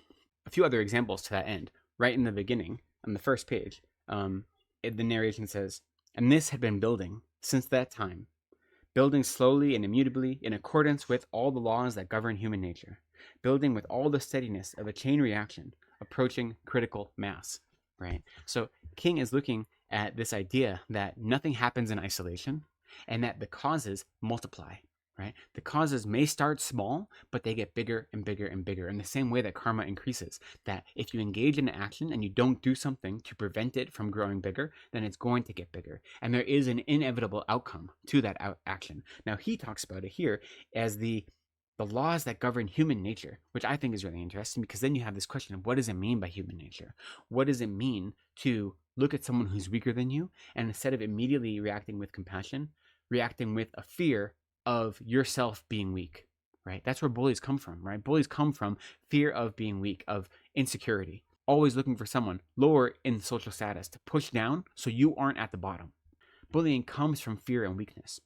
A few other examples to that end. Right in the beginning, on the first page, the narration says, "And this had been building since that time, building slowly and immutably in accordance with all the laws that govern human nature, building with all the steadiness of a chain reaction, approaching critical mass," right? So King is looking at this idea that nothing happens in isolation and that the causes multiply, right? The causes may start small, but they get bigger and bigger and bigger in the same way that karma increases. That if you engage in action and you don't do something to prevent it from growing bigger, then it's going to get bigger. And there is an inevitable outcome to that action. Now, he talks about it here as the laws that govern human nature, which I think is really interesting, because then you have this question of what does it mean by human nature? What does it mean to look at someone who's weaker than you, and instead of immediately reacting with compassion, reacting with a fear of yourself being weak, right? That's where bullies come from, right? Bullies come from fear of being weak, of insecurity, always looking for someone lower in social status to push down so you aren't at the bottom. Bullying comes from fear and weakness.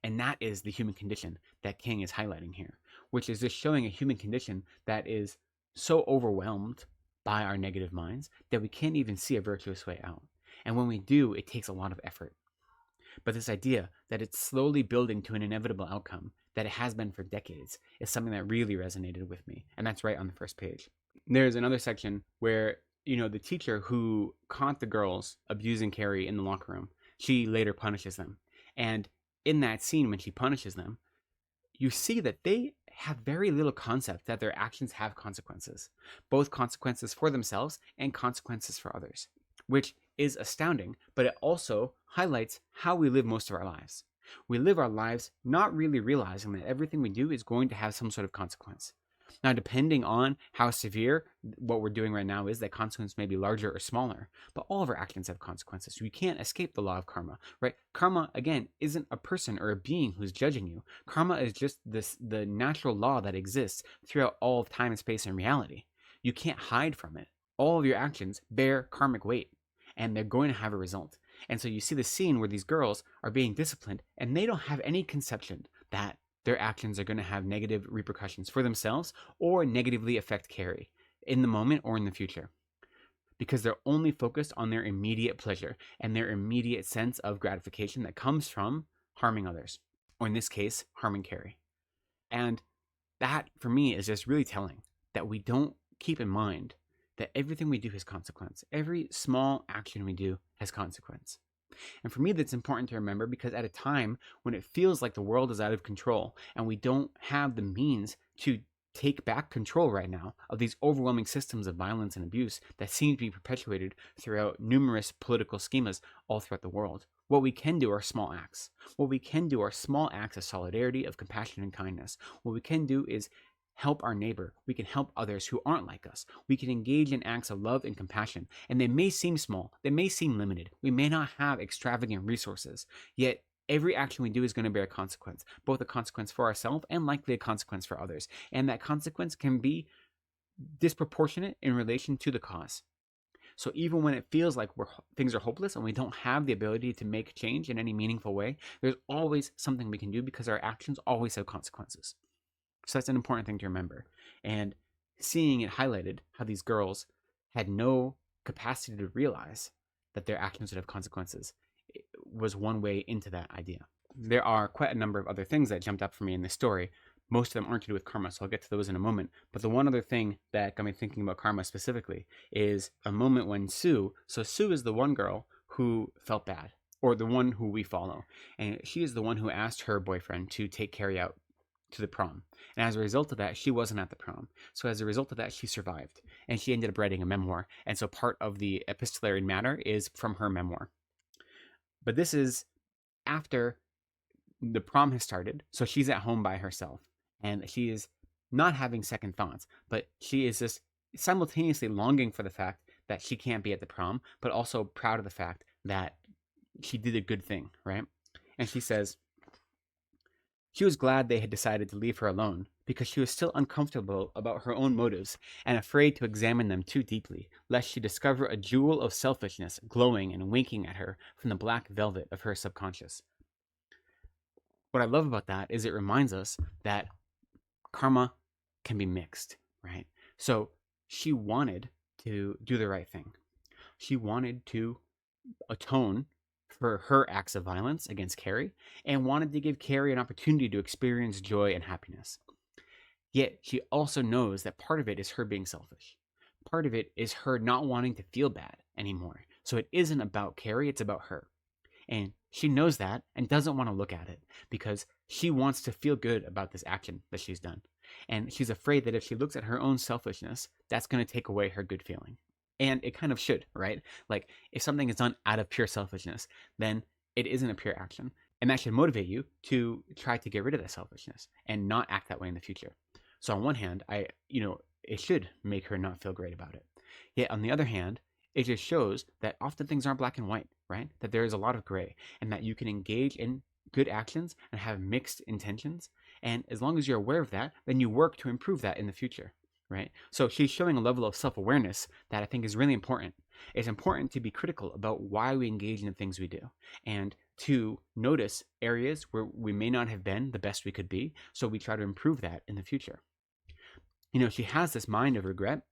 And that is the human condition that King is highlighting here, which is just showing a human condition that is so overwhelmed by our negative minds that we can't even see a virtuous way out. And when we do, it takes a lot of effort. But this idea that it's slowly building to an inevitable outcome, that it has been for decades, is something that really resonated with me. And that's right on the first page. There's another section where, the teacher who caught the girls abusing Carrie in the locker room, she later punishes them. And in that scene, when she punishes them, you see that they have very little concept that their actions have consequences, both consequences for themselves and consequences for others, which is astounding, but it also highlights how we live most of our lives. We live our lives not really realizing that everything we do is going to have some sort of consequence. Now, depending on how severe what we're doing right now is, that consequence may be larger or smaller, but all of our actions have consequences. You can't escape the law of karma, right? Karma, again, isn't a person or a being who's judging you. Karma is just the natural law that exists throughout all of time and space and reality. You can't hide from it. All of your actions bear karmic weight, and they're going to have a result. And so you see the scene where these girls are being disciplined, and they don't have any conception that their actions are going to have negative repercussions for themselves or negatively affect Carrie in the moment or in the future, because they're only focused on their immediate pleasure and their immediate sense of gratification that comes from harming others, or in this case, harming Carrie. And that, for me, is just really telling that we don't keep in mind that everything we do has consequence. Every small action we do has consequence. And for me, that's important to remember, because at a time when it feels like the world is out of control and we don't have the means to take back control right now of these overwhelming systems of violence and abuse that seem to be perpetuated throughout numerous political schemas all throughout the world, what we can do are small acts. What we can do are small acts of solidarity, of compassion and kindness. What we can do is help our neighbor. We can help others who aren't like us. We can engage in acts of love and compassion. And they may seem small. They may seem limited. We may not have extravagant resources. Yet every action we do is going to bear a consequence, both a consequence for ourselves and likely a consequence for others. And that consequence can be disproportionate in relation to the cause. So even when it feels like things are hopeless and we don't have the ability to make change in any meaningful way, there's always something we can do because our actions always have consequences. So that's an important thing to remember. And seeing it highlighted how these girls had no capacity to realize that their actions would have consequences was one way into that idea. There are quite a number of other things that jumped up for me in this story. Most of them aren't to do with karma, so I'll get to those in a moment. But the one other thing that got me thinking about karma specifically is a moment when Sue is the one girl who felt bad, or the one who we follow. And she is the one who asked her boyfriend to take Carrie out to the prom. And as a result of that, she wasn't at the prom. So as a result of that, she survived. And she ended up writing a memoir. And so part of the epistolary matter is from her memoir. But this is after the prom has started. So she's at home by herself. And she is not having second thoughts, but she is just simultaneously longing for the fact that she can't be at the prom, but also proud of the fact that she did a good thing, right? And she says, she was glad they had decided to leave her alone because she was still uncomfortable about her own motives and afraid to examine them too deeply, lest she discover a jewel of selfishness glowing and winking at her from the black velvet of her subconscious. What I love about that is it reminds us that karma can be mixed, right? So she wanted to do the right thing. She wanted to atone for her acts of violence against Carrie and wanted to give Carrie an opportunity to experience joy and happiness. Yet she also knows that part of it is her being selfish. Part of it is her not wanting to feel bad anymore. So it isn't about Carrie, it's about her. And she knows that and doesn't want to look at it because she wants to feel good about this action that she's done. And she's afraid that if she looks at her own selfishness, that's going to take away her good feeling. And it kind of should, right? Like if something is done out of pure selfishness, then it isn't a pure action. And that should motivate you to try to get rid of that selfishness and not act that way in the future. So on one hand, it should make her not feel great about it. Yet on the other hand, it just shows that often things aren't black and white, right? That there is a lot of gray and that you can engage in good actions and have mixed intentions. And as long as you're aware of that, then you work to improve that in the future, right? So she's showing a level of self-awareness that I think is really important. It's important to be critical about why we engage in the things we do and to notice areas where we may not have been the best we could be. So we try to improve that in the future. She has this mind of regret,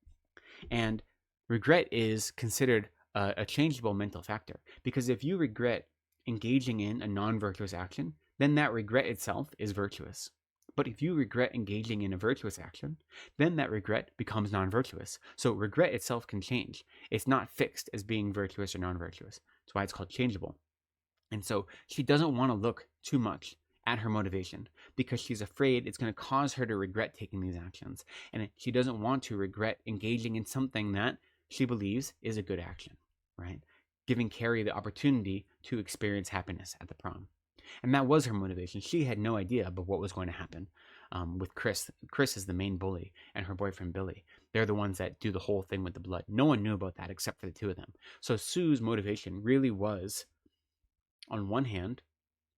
and regret is considered a changeable mental factor, because if you regret engaging in a non-virtuous action, then that regret itself is virtuous. But if you regret engaging in a virtuous action, then that regret becomes non-virtuous. So regret itself can change. It's not fixed as being virtuous or non-virtuous. That's why it's called changeable. And so she doesn't want to look too much at her motivation because she's afraid it's going to cause her to regret taking these actions. And she doesn't want to regret engaging in something that she believes is a good action, right? Giving Carrie the opportunity to experience happiness at the prom. And that was her motivation. She had no idea about what was going to happen with Chris. Chris is the main bully and her boyfriend Billy. They're the ones that do the whole thing with the blood. No one knew about that except for the two of them. So Sue's motivation really was, on one hand,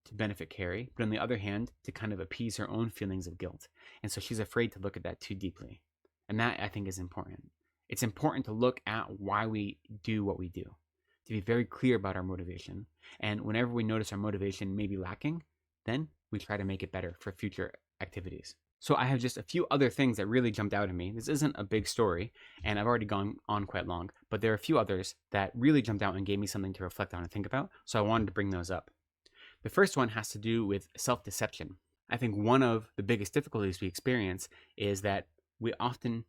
to benefit Carrie, but on the other hand, to kind of appease her own feelings of guilt. And so she's afraid to look at that too deeply. And that, I think, is important. It's important to look at why we do what we do, to be very clear about our motivation. And whenever we notice our motivation may be lacking, then we try to make it better for future activities. So I have just a few other things that really jumped out at me. This isn't a big story, and I've already gone on quite long, but there are a few others that really jumped out and gave me something to reflect on and think about, so I wanted to bring those up. The first one has to do with self-deception. I think one of the biggest difficulties we experience is that we often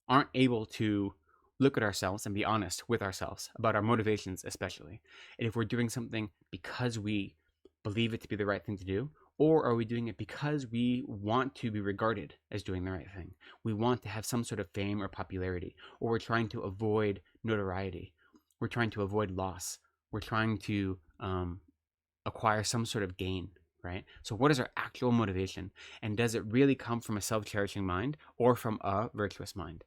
aren't able to look at ourselves and be honest with ourselves about our motivations, especially. And if we're doing something because we believe it to be the right thing to do, or are we doing it because we want to be regarded as doing the right thing? We want to have some sort of fame or popularity, or we're trying to avoid notoriety. We're trying to avoid loss. We're trying to acquire some sort of gain, right? So what is our actual motivation? And does it really come from a self-cherishing mind or from a virtuous mind?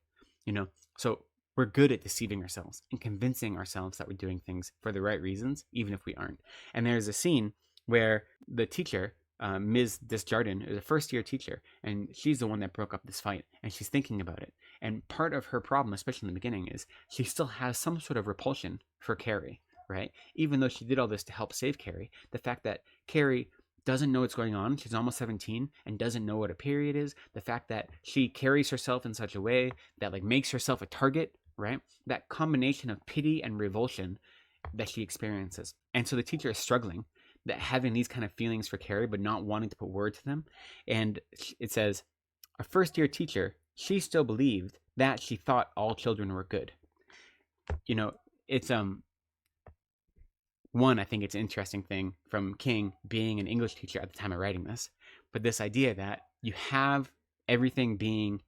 So we're good at deceiving ourselves and convincing ourselves that we're doing things for the right reasons, even if we aren't. And there's a scene where the teacher, Ms. Desjardins, is a first-year teacher, and she's the one that broke up this fight, and she's thinking about it. And part of her problem, especially in the beginning, is she still has some sort of repulsion for Carrie, right? Even though she did all this to help save Carrie, the fact that Carrie doesn't know what's going on, she's almost 17 and doesn't know what a period is, the fact that she carries herself in such a way that like makes herself a target, right? That combination of pity and revulsion that she experiences. And so the teacher is struggling, that having these kind of feelings for Carrie but not wanting to put word to them. And it says, a first year teacher, she still believed that she thought all children were good. You know, it's one, I think it's an interesting thing from King being an English teacher at the time of writing this, but this idea that you have everything being,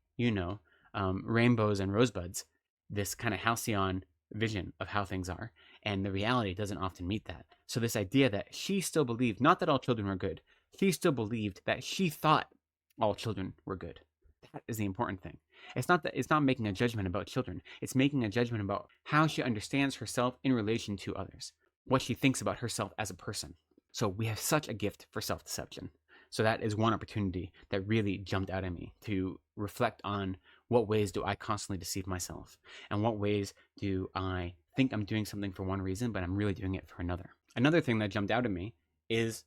rainbows and rosebuds, this kind of halcyon vision of how things are, and the reality doesn't often meet that. So this idea that she still believed, not that all children were good, she still believed that she thought all children were good. That is the important thing. It's not making a judgment about children. It's making a judgment about how she understands herself in relation to others, what she thinks about herself as a person. So we have such a gift for self-deception. So that is one opportunity that really jumped out at me, to reflect on what ways do I constantly deceive myself, and what ways do I think I'm doing something for one reason, but I'm really doing it for another. Another thing that jumped out at me is,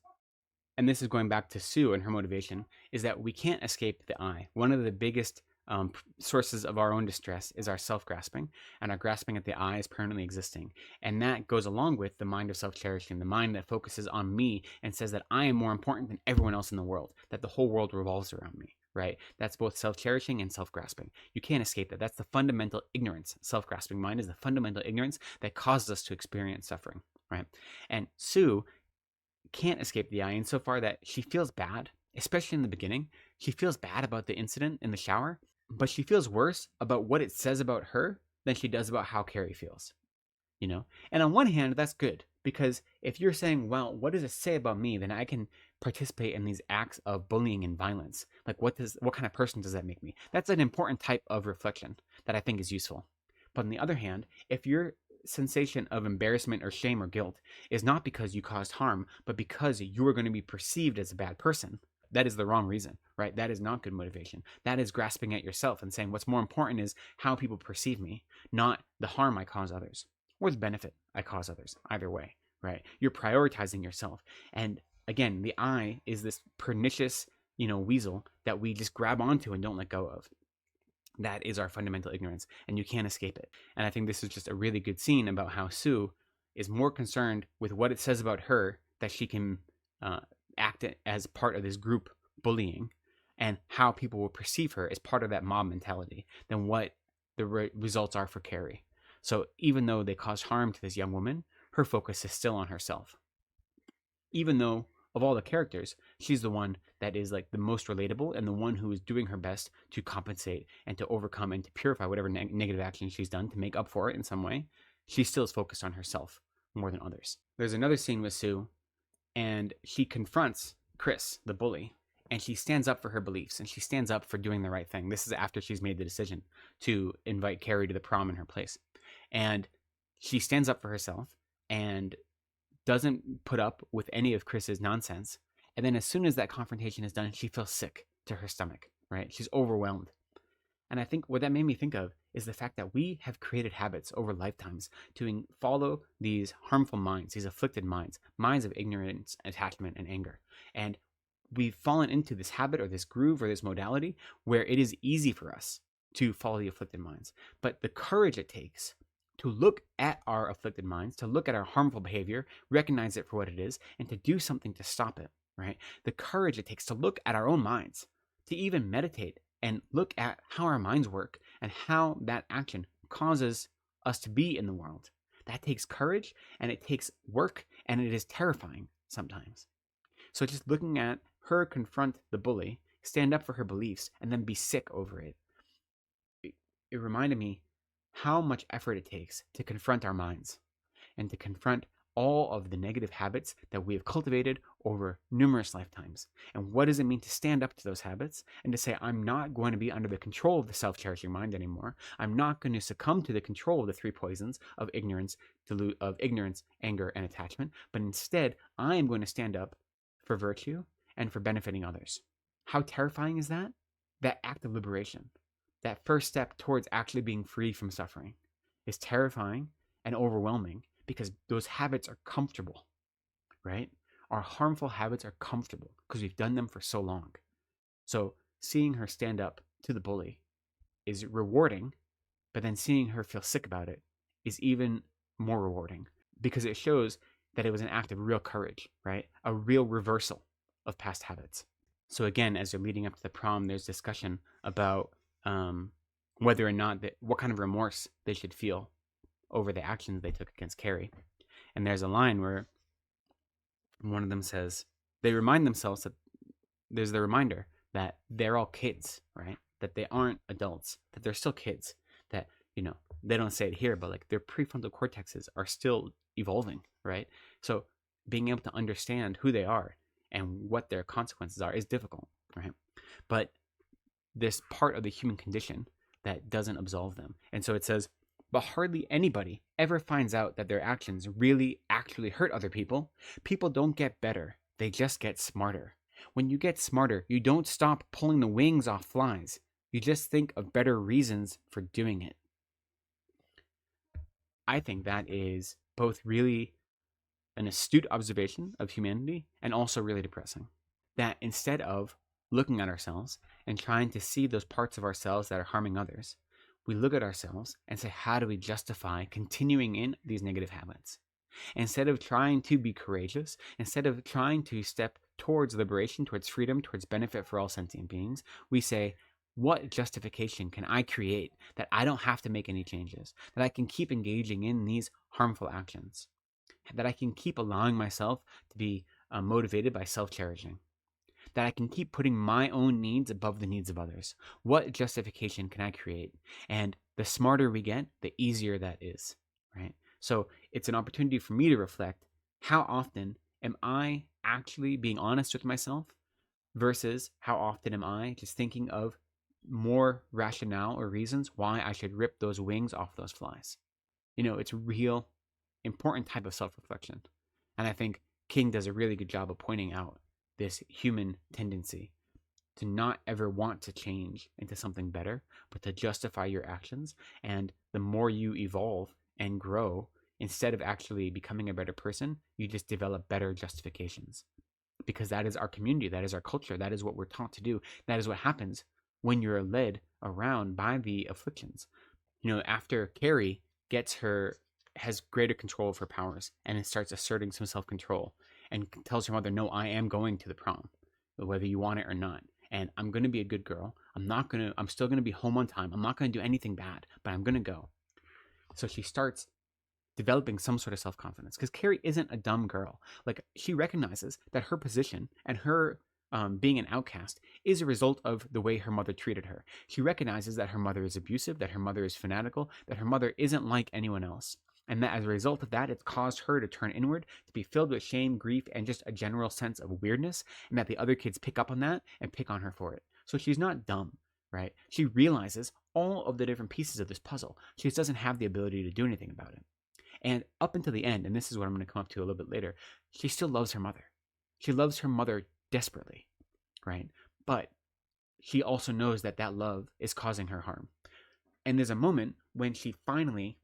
and this is going back to Sue and her motivation, is that we can't escape the I. One of the biggest sources of our own distress is our self-grasping, and our grasping at the I is permanently existing. And that goes along with the mind of self-cherishing, the mind that focuses on me and says that I am more important than everyone else in the world, that the whole world revolves around me, right? That's both self-cherishing and self-grasping. You can't escape that. That's the fundamental ignorance. Self-grasping mind is the fundamental ignorance that causes us to experience suffering, right? And Sue can't escape the I insofar that she feels bad, especially in the beginning. She feels bad about the incident in the shower, but she feels worse about what it says about her than she does about how Carrie feels, And on one hand, that's good, because if you're saying, well, what does it say about me? Then I can participate in these acts of bullying and violence. Like, what kind of person does that make me? That's an important type of reflection that I think is useful. But on the other hand, if your sensation of embarrassment or shame or guilt is not because you caused harm, but because you are going to be perceived as a bad person, that is the wrong reason, right? That is not good motivation. That is grasping at yourself and saying what's more important is how people perceive me, not the harm I cause others or the benefit I cause others. Either way, right? You're prioritizing yourself. And again, the I is this pernicious, weasel that we just grab onto and don't let go of. That is our fundamental ignorance, and you can't escape it. And I think this is just a really good scene about how Sue is more concerned with what it says about her that she can act as part of this group bullying, and how people will perceive her as part of that mob mentality, than what the results are for Carrie. So even though they cause harm to this young woman, her focus is still on herself. Even though of all the characters, she's the one that is like the most relatable and the one who is doing her best to compensate and to overcome and to purify whatever negative action she's done to make up for it in some way. She still is focused on herself more than others. There's another scene with Sue, and she confronts Chris, the bully, and she stands up for her beliefs, and she stands up for doing the right thing. This is after she's made the decision to invite Carrie to the prom in her place. And she stands up for herself and doesn't put up with any of Chris's nonsense. And then as soon as that confrontation is done, she feels sick to her stomach, right? She's overwhelmed. And I think what that made me think of is the fact that we have created habits over lifetimes to follow these harmful minds, these afflicted minds of ignorance, attachment, and anger. And we've fallen into this habit or this groove or this modality where it is easy for us to follow the afflicted minds. But the courage it takes to look at our afflicted minds, to look at our harmful behavior, recognize it for what it is, and to do something to stop it, right? The courage it takes to look at our own minds, to even meditate and look at how our minds work and how that action causes us to be in the world. That takes courage, and it takes work, and it is terrifying sometimes. So just looking at her confront the bully, stand up for her beliefs, and then be sick over it, it reminded me how much effort it takes to confront our minds and to confront all of the negative habits that we have cultivated over numerous lifetimes. And what does it mean to stand up to those habits and to say, I'm not going to be under the control of the self-cherishing mind anymore. I'm not going to succumb to the control of the three poisons of ignorance, anger, and attachment, but instead I am going to stand up for virtue and for benefiting others. How terrifying is that? That act of liberation. that first step towards actually being free from suffering is terrifying and overwhelming because those habits are comfortable, right? Our harmful habits are comfortable because we've done them for so long. So seeing her stand up to the bully is rewarding, but then seeing her feel sick about it is even more rewarding because it shows that it was an act of real courage, right? A real reversal of past habits. So again, as they're leading up to the prom, there's discussion about whether or not what kind of remorse they should feel over the actions they took against Carrie. And there's a line where one of them says, they remind themselves that there's the reminder that they're all kids, right? That they aren't adults, that they're still kids, that, they don't say it here, but like their prefrontal cortexes are still evolving, right? So being able to understand who they are and what their consequences are is difficult, right? But this part of the human condition that doesn't absolve them. And so it says, but hardly anybody ever finds out that their actions really actually hurt other people. People don't get better, they just get smarter. When you get smarter, you don't stop pulling the wings off flies. You just think of better reasons for doing it. I think that is both really an astute observation of humanity and also really depressing. That instead of looking at ourselves and trying to see those parts of ourselves that are harming others, we look at ourselves and say, how do we justify continuing in these negative habits? Instead of trying to be courageous, instead of trying to step towards liberation, towards freedom, towards benefit for all sentient beings, we say, what justification can I create that I don't have to make any changes, that I can keep engaging in these harmful actions, that I can keep allowing myself to be motivated by self-cherishing, that I can keep putting my own needs above the needs of others? What justification can I create? And the smarter we get, the easier that is, right? So it's an opportunity for me to reflect, how often am I actually being honest with myself versus how often am I just thinking of more rationale or reasons why I should rip those wings off those flies? It's a real important type of self-reflection. And I think King does a really good job of pointing out this human tendency to not ever want to change into something better, but to justify your actions. And the more you evolve and grow, instead of actually becoming a better person, you just develop better justifications. Because that is our community, that is our culture, that is what we're taught to do. That is what happens when you're led around by the afflictions. After Carrie has greater control of her powers and it starts asserting some self-control and tells her mother, no, I am going to the prom, whether you want it or not. And I'm going to be a good girl. I'm still going to be home on time. I'm not going to do anything bad, but I'm going to go. So she starts developing some sort of self-confidence because Carrie isn't a dumb girl. Like, she recognizes that her position and her being an outcast is a result of the way her mother treated her. She recognizes that her mother is abusive, that her mother is fanatical, that her mother isn't like anyone else. And that as a result of that, it's caused her to turn inward, to be filled with shame, grief, and just a general sense of weirdness, and that the other kids pick up on that and pick on her for it. So she's not dumb, right? She realizes all of the different pieces of this puzzle. She just doesn't have the ability to do anything about it. And up until the end, and this is what I'm going to come up to a little bit later, she still loves her mother. She loves her mother desperately, right? But she also knows that that love is causing her harm. And there's a moment when she finally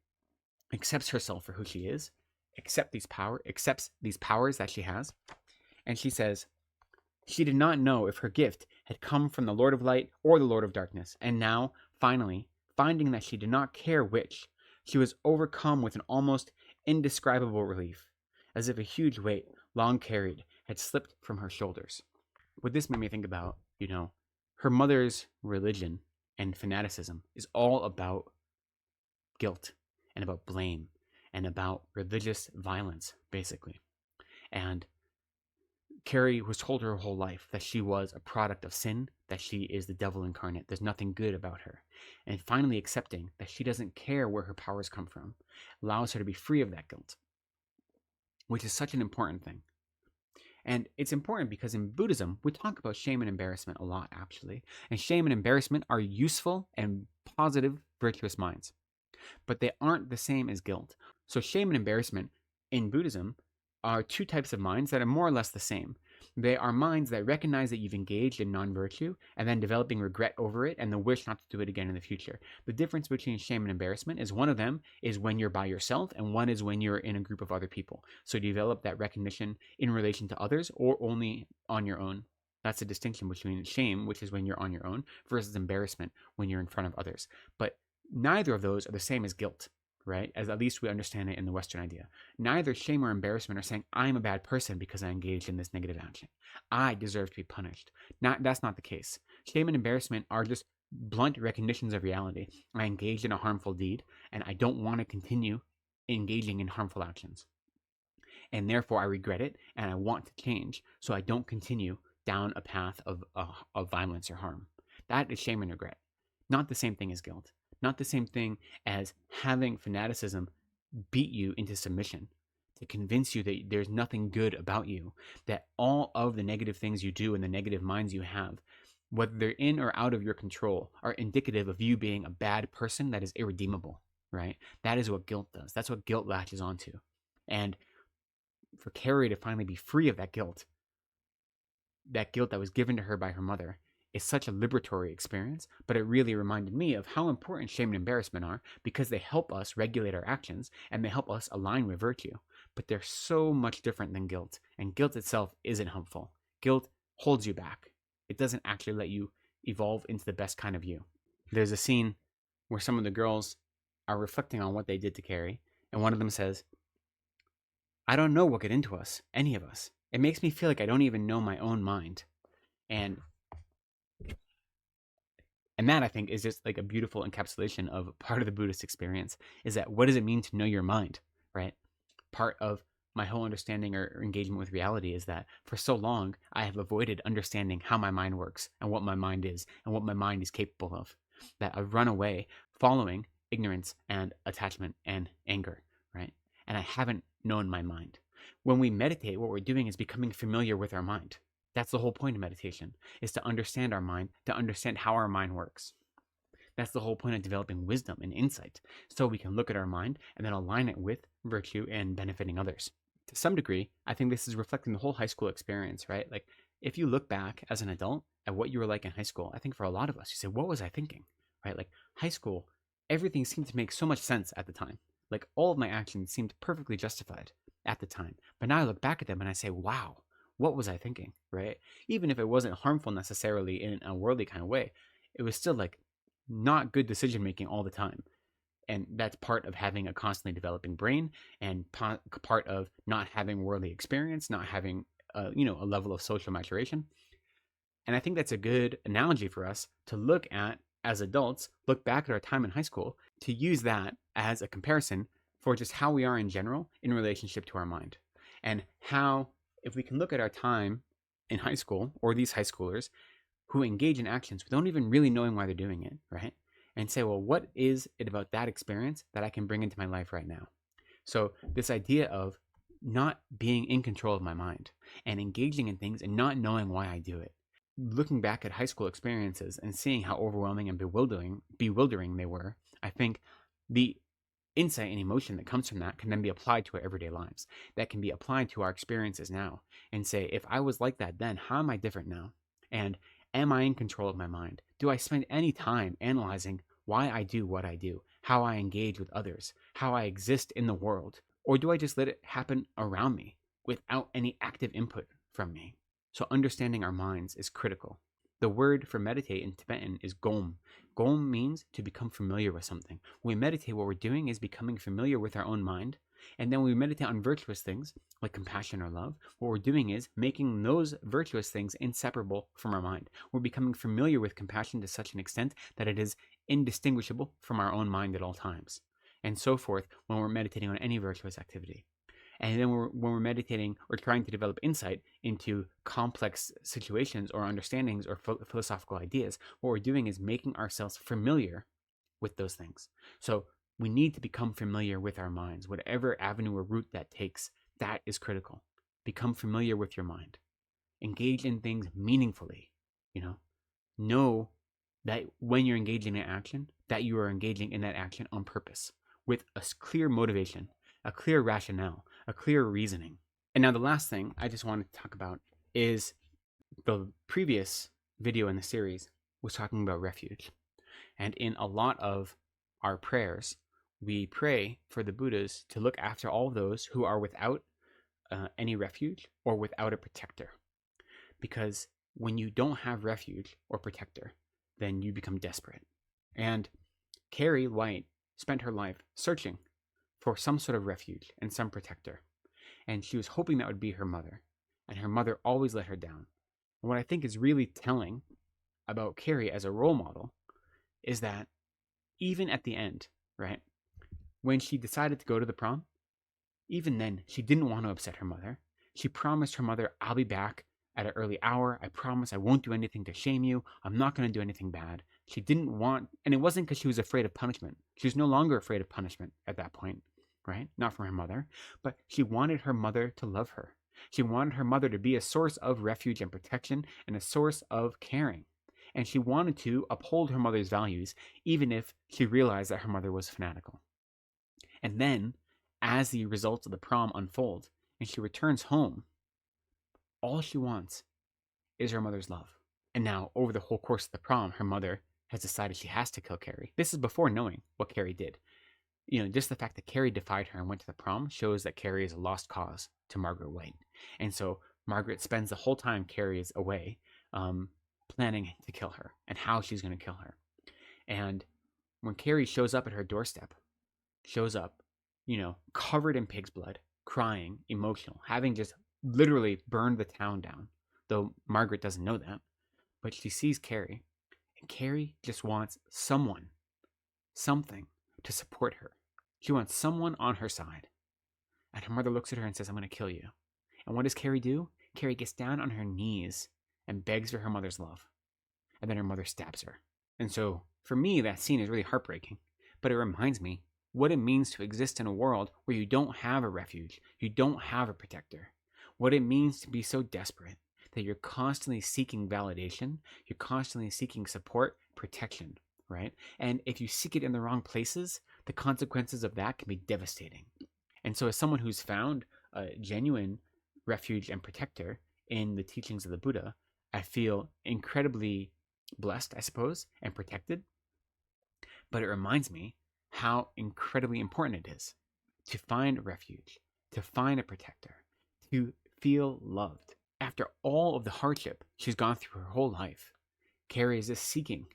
accepts herself for who she is, accepts these powers that she has, and she says, she did not know if her gift had come from the Lord of Light or the Lord of Darkness, and now, finally, finding that she did not care which, she was overcome with an almost indescribable relief, as if a huge weight, long carried, had slipped from her shoulders. What this made me think about, her mother's religion and fanaticism is all about guilt and about blame and about religious violence, basically. And Carrie was told her whole life that she was a product of sin, that she is the devil incarnate. There's nothing good about her. And finally accepting that she doesn't care where her powers come from allows her to be free of that guilt, which is such an important thing. And it's important because in Buddhism, we talk about shame and embarrassment a lot, actually. And shame and embarrassment are useful and positive, virtuous minds. But they aren't the same as guilt. So shame and embarrassment in Buddhism are two types of minds that are more or less the same. They are minds that recognize that you've engaged in non-virtue and then developing regret over it and the wish not to do it again in the future. The difference between shame and embarrassment is one of them is when you're by yourself and one is when you're in a group of other people. So develop that recognition in relation to others or only on your own. That's the distinction between shame, which is when you're on your own, versus embarrassment when you're in front of others. But neither of those are the same as guilt, right? As at least we understand it in the Western idea. Neither shame or embarrassment are saying, I'm a bad person because I engaged in this negative action. I deserve to be punished. That's not the case. Shame and embarrassment are just blunt recognitions of reality. I engaged in a harmful deed, and I don't want to continue engaging in harmful actions. And therefore, I regret it, and I want to change so I don't continue down a path of violence or harm. That is shame and regret. Not the same thing as guilt. Not the same thing as having fanaticism beat you into submission to convince you that there's nothing good about you, that all of the negative things you do and the negative minds you have, whether they're in or out of your control, are indicative of you being a bad person that is irredeemable, right? That is what guilt does. That's what guilt latches onto. And for Carrie to finally be free of that guilt that was given to her by her mother, is such a liberatory experience, but it really reminded me of how important shame and embarrassment are because they help us regulate our actions and they help us align with virtue. But they're so much different than guilt, and guilt itself isn't helpful. Guilt holds you back. It doesn't actually let you evolve into the best kind of you. There's a scene where some of the girls are reflecting on what they did to Carrie, and one of them says, I don't know what got into us, any of us. It makes me feel like I don't even know my own mind. And that, I think, is just like a beautiful encapsulation of part of the Buddhist experience, is that what does it mean to know your mind, right? Part of my whole understanding or engagement with reality is that for so long, I have avoided understanding how my mind works and what my mind is and what my mind is capable of. That I've run away following ignorance and attachment and anger, right? And I haven't known my mind. When we meditate, what we're doing is becoming familiar with our mind. That's the whole point of meditation, is to understand our mind, to understand how our mind works. That's the whole point of developing wisdom and insight, so we can look at our mind and then align it with virtue and benefiting others. To some degree, I think this is reflecting the whole high school experience, right? Like, if you look back as an adult at what you were like in high school, I think for a lot of us, you say, what was I thinking, right? Like, high school, everything seemed to make so much sense at the time. Like, all of my actions seemed perfectly justified at the time. But now I look back at them and I say, wow, what was I thinking, right? Even if it wasn't harmful necessarily in a worldly kind of way, it was still like not good decision making all the time. And that's part of having a constantly developing brain and part of not having worldly experience, not having a level of social maturation. And I think that's a good analogy for us to look at as adults, look back at our time in high school, to use that as a comparison for just how we are in general in relationship to our mind. And how, if we can look at our time in high school, or these high schoolers who engage in actions without even really knowing why they're doing it, right? And say, well, what is it about that experience that I can bring into my life right now? So this idea of not being in control of my mind and engaging in things and not knowing why I do it. Looking back at high school experiences and seeing how overwhelming and bewildering they were, I think the insight and emotion that comes from that can then be applied to our everyday lives. That can be applied to our experiences now and say, if I was like that then, how am I different now? And am I in control of my mind? Do I spend any time analyzing why I do what I do, how I engage with others, how I exist in the world? Or do I just let it happen around me without any active input from me? So understanding our minds is critical. The word for meditate in Tibetan is gom. Gom means to become familiar with something. When we meditate, what we're doing is becoming familiar with our own mind. And then when we meditate on virtuous things, like compassion or love, what we're doing is making those virtuous things inseparable from our mind. We're becoming familiar with compassion to such an extent that it is indistinguishable from our own mind at all times. And so forth when we're meditating on any virtuous activity. And then when we're meditating or trying to develop insight into complex situations or understandings or philosophical ideas, what we're doing is making ourselves familiar with those things. So we need to become familiar with our minds. Whatever avenue or route that takes, that is critical. Become familiar with your mind. Engage in things meaningfully. Know that when you're engaging in action, that you are engaging in that action on purpose, with a clear motivation, a clear rationale, a clear reasoning. And now the last thing I just want to talk about is the previous video in the series was talking about refuge. And in a lot of our prayers, we pray for the Buddhas to look after all those who are without any refuge or without a protector. Because when you don't have refuge or protector, then you become desperate. And Carrie White spent her life searching for some sort of refuge and some protector. And she was hoping that would be her mother. And her mother always let her down. And what I think is really telling about Carrie as a role model is that even at the end, right, when she decided to go to the prom, even then, she didn't want to upset her mother. She promised her mother, I'll be back at an early hour. I promise I won't do anything to shame you. I'm not going to do anything bad. She didn't want, and it wasn't because she was afraid of punishment. She was no longer afraid of punishment at that point, right? Not from her mother, but she wanted her mother to love her. She wanted her mother to be a source of refuge and protection and a source of caring. And she wanted to uphold her mother's values, even if she realized that her mother was fanatical. And then, as the results of the prom unfold, and she returns home, all she wants is her mother's love. And now, over the whole course of the prom, her mother has decided she has to kill Carrie. This is before knowing what Carrie did. Just the fact that Carrie defied her and went to the prom shows that Carrie is a lost cause to Margaret White. And so Margaret spends the whole time Carrie is away planning to kill her and how she's going to kill her. And when Carrie shows up at her doorstep, covered in pig's blood, crying, emotional, having just literally burned the town down, though Margaret doesn't know that. But she sees Carrie, and Carrie just wants something to support her. She wants someone on her side. And her mother looks at her and says, I'm going to kill you. And what does Carrie do? Carrie gets down on her knees and begs for her mother's love. And then her mother stabs her. And so, for me, that scene is really heartbreaking. But it reminds me what it means to exist in a world where you don't have a refuge, you don't have a protector. What it means to be so desperate that you're constantly seeking validation, you're constantly seeking support, protection, right? And if you seek it in the wrong places, the consequences of that can be devastating. And so as someone who's found a genuine refuge and protector in the teachings of the Buddha, I feel incredibly blessed, I suppose, and protected. But it reminds me how incredibly important it is to find a refuge, to find a protector, to feel loved. After all of the hardship she's gone through her whole life, Carrie is just seeking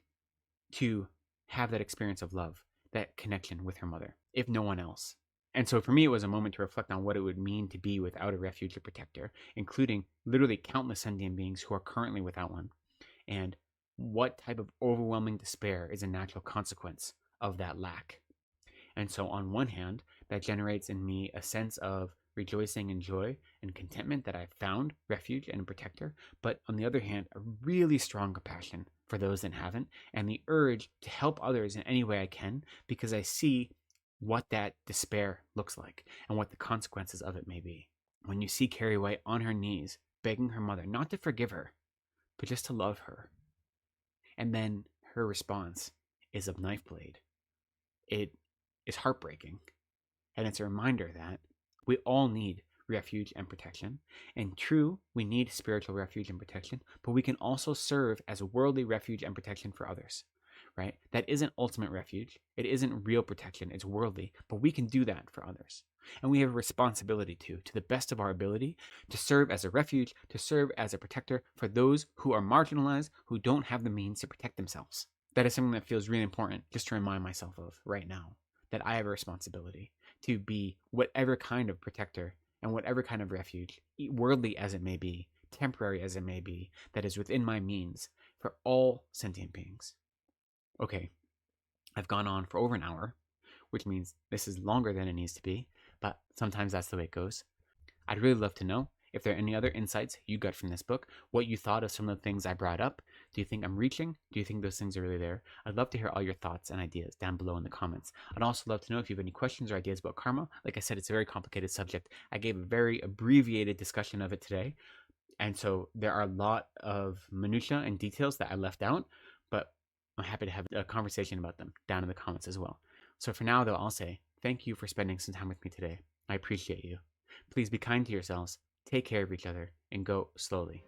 to have that experience of love, that connection with her mother, if no one else. And so for me, it was a moment to reflect on what it would mean to be without a refuge or protector, including literally countless sentient beings who are currently without one, and what type of overwhelming despair is a natural consequence of that lack. And so on one hand, that generates in me a sense of rejoicing and joy and contentment that I've found refuge and a protector, but on the other hand, a really strong compassion for those that haven't, and the urge to help others in any way I can, because I see what that despair looks like and what the consequences of it may be. When you see Carrie White on her knees, begging her mother not to forgive her, but just to love her, and then her response is a knife blade, it is heartbreaking. And it's a reminder that we all need refuge and protection. And true, we need spiritual refuge and protection, but we can also serve as a worldly refuge and protection for others, right? That isn't ultimate refuge. It isn't real protection. It's worldly, but we can do that for others. And we have a responsibility to the best of our ability, to serve as a refuge, to serve as a protector for those who are marginalized, who don't have the means to protect themselves. That is something that feels really important just to remind myself of right now, that I have a responsibility to be whatever kind of protector and whatever kind of refuge, worldly as it may be, temporary as it may be, that is within my means for all sentient beings. Okay, I've gone on for over an hour, which means this is longer than it needs to be, but sometimes that's the way it goes. I'd really love to know if there are any other insights you got from this book, what you thought of some of the things I brought up. Do you think I'm reaching? Do you think those things are really there? I'd love to hear all your thoughts and ideas down below in the comments. I'd also love to know if you have any questions or ideas about karma. Like I said, it's a very complicated subject. I gave a very abbreviated discussion of it today. And so there are a lot of minutiae and details that I left out, but I'm happy to have a conversation about them down in the comments as well. So for now, though, I'll say thank you for spending some time with me today. I appreciate you. Please be kind to yourselves, take care of each other, and go slowly.